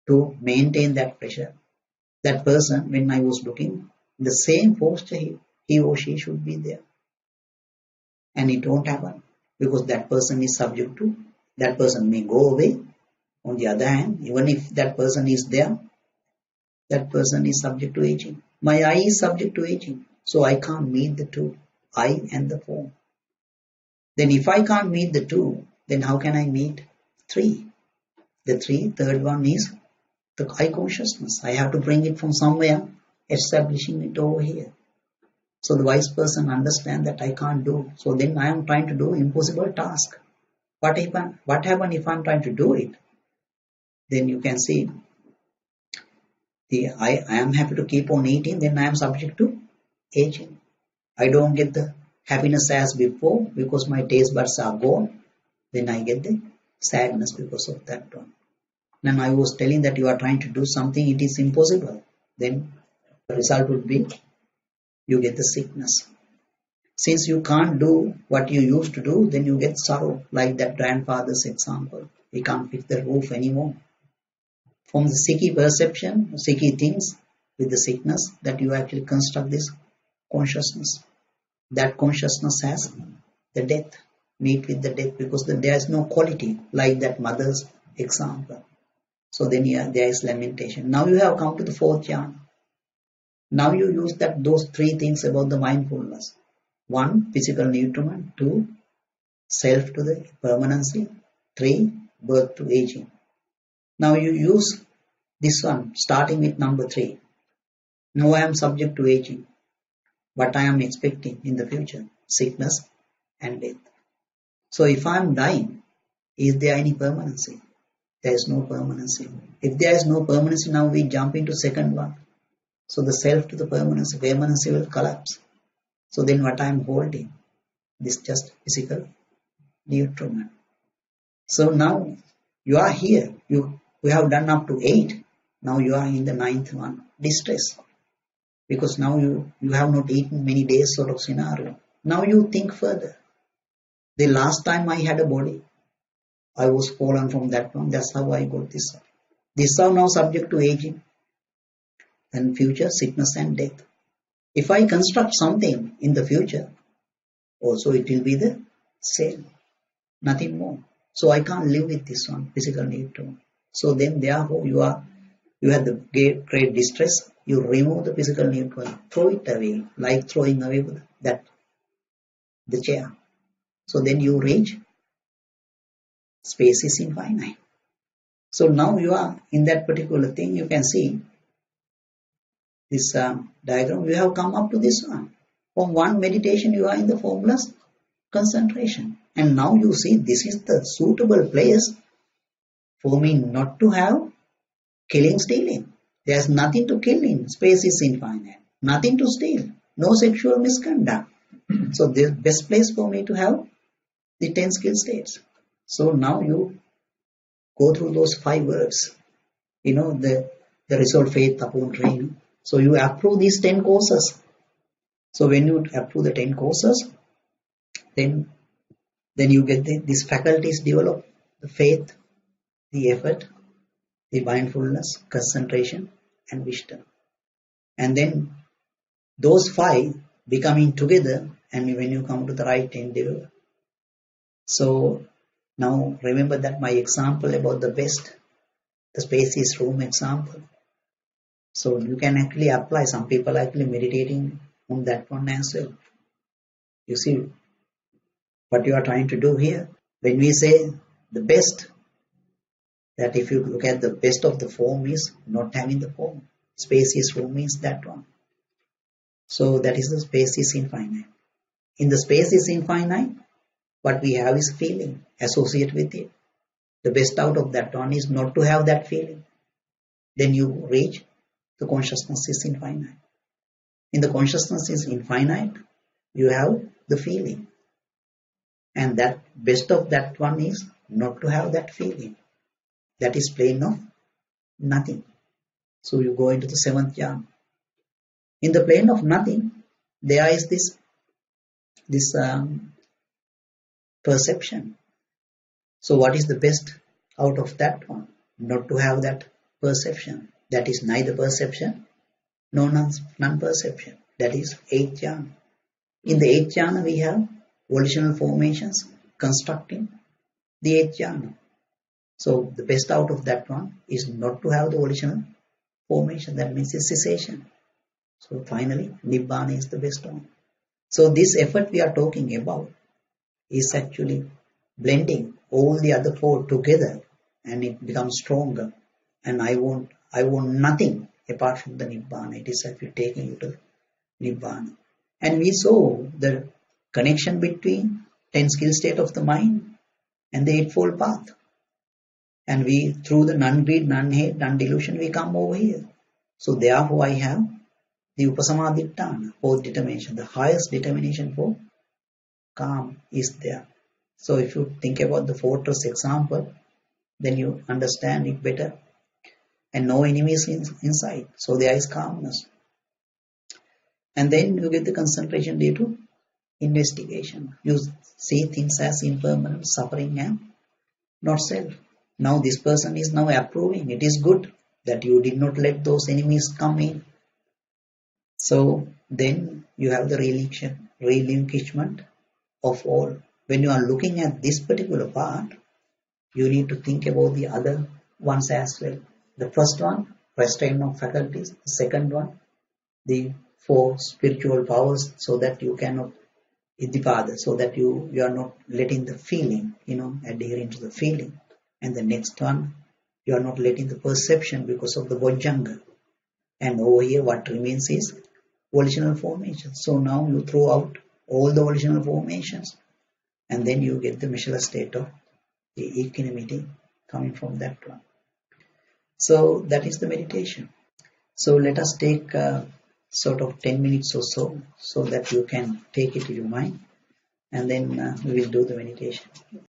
to maintain that pleasure, that person, when I was looking, the same posture he or she should be there. And it won't happen because that person is subject to, that person may go away. On the other hand, even if that person is there, that person is subject to aging. My eye is subject to aging, so I can't meet the two, eye and the form. Then if I can't meet the two, then how can I meet three? The third one is the eye consciousness. I have to bring it from somewhere, establishing it over here. So the wise person understands that I can't do. So then I am trying to do impossible task. What happen if I'm trying to do it? Then you can see I am happy to keep on eating, then I am subject to aging. I don't get the happiness as before because my taste buds are gone. Then I get the sadness because of that one. Then I was telling that you are trying to do something, it is impossible. Then the result would be you get the sickness. Since you can't do what you used to do, then you get sorrow, like that grandfather's example. He can't fix the roof anymore. From the Sikhi perception, Sikhi thinks with the sickness that you actually construct this consciousness. That consciousness has the death, meet with the death, because there is no quality like that mother's example. So then there is lamentation. Now you have come to the fourth jhana. Now you use those three things about the mindfulness. 1, physical nutriment. 2, self to the permanency. 3, birth to aging. Now you use this one, starting with number 3. Now I am subject to aging. What I am expecting in the future? Sickness and death. So if I am dying, is there any permanency? There is no permanency. If there is no permanency, now we jump into second one. So the self to the permanency will collapse. So then what I am holding? This just physical nutriment. So now you are here. We have done up to 8. Now you are in the 9th one, distress. Because now you have not eaten many days sort of scenario. Now you think further. The last time I had a body, I was fallen from that one. That's how I got this. These are now subject to aging and future sickness and death. If I construct something in the future, also it will be the same, nothing more. So I can't live with this one, physical need to. So then therefore you have the great distress. You remove the physical need to, throw it away, like throwing away the chair. So then you reach space is infinite. So now you are in that particular thing. You can see this diagram. You have come up to this one. From one meditation, you are in the formless concentration. And now you see this is the suitable place for me not to have killing, stealing. There's nothing to kill in. Space is infinite. Nothing to steal. No sexual misconduct. So the best place for me to have the 10 skill states. So now you go through those 5 words. The resolve, faith, upon training. So you approve these 10 courses. So when you approve the 10 courses, then you get these faculties develop: the faith, the effort, the mindfulness, concentration, and wisdom. And then those 5 becoming together, and when you come to the right endeavor. So now remember that my example about the spacious room example. So you can actually apply. Some people are actually meditating on that one as well. You see what you are trying to do here. When we say the best, that if you look at the best of the form is not having the form. Spacious room means that one. So that is the space is infinite. In the space is infinite, what we have is feeling associated with it. The best out of that one is not to have that feeling. Then you reach the consciousness is infinite. In the consciousness is infinite, you have the feeling. And that best of that one is not to have that feeling. That is plane of nothing. So you go into the 7th jhana. In the plane of nothing, there is this perception. So what is the best out of that one? Not to have that perception. That is neither perception nor non-perception. That is eighth jhana. In the eighth jhana we have volitional formations constructing the eighth jhana. So the best out of that one is not to have the volitional formation. That means it's cessation. So finally Nibbana is the best one. So this effort we are talking about is actually blending all the other four together, and it becomes stronger. And I want nothing apart from the Nibbana. It is actually taking you to Nibbana. And we saw the connection between 10 skill state of the mind and the Eightfold Path. And we, through the non-greed, non-hate, non-delusion, we come over here. So therefore I have the Upasamadhittana, fourth determination. The highest determination for calm is there. So if you think about the fortress example, then you understand it better. And no enemies inside. So there is calmness. And then you get the concentration due to investigation. You see things as impermanent, suffering and not self. Now this person is now approving. It is good that you did not let those enemies come in. So then you have the relinquishment of all. When you are looking at this particular part, you need to think about the other ones as well. The first one, restraint of faculties. The second one, the four spiritual powers, so that you cannot patipada, so that you are not letting the feeling, adhering to the feeling. And the next one, you are not letting the perception because of the bojjhanga. And over here what remains is volitional formation. So now you throw out all the volitional formations, and then you get the measureless state of the equanimity coming from that one. So that is the meditation. So let us take sort of 10 minutes or so that you can take it to your mind, and then we will do the meditation.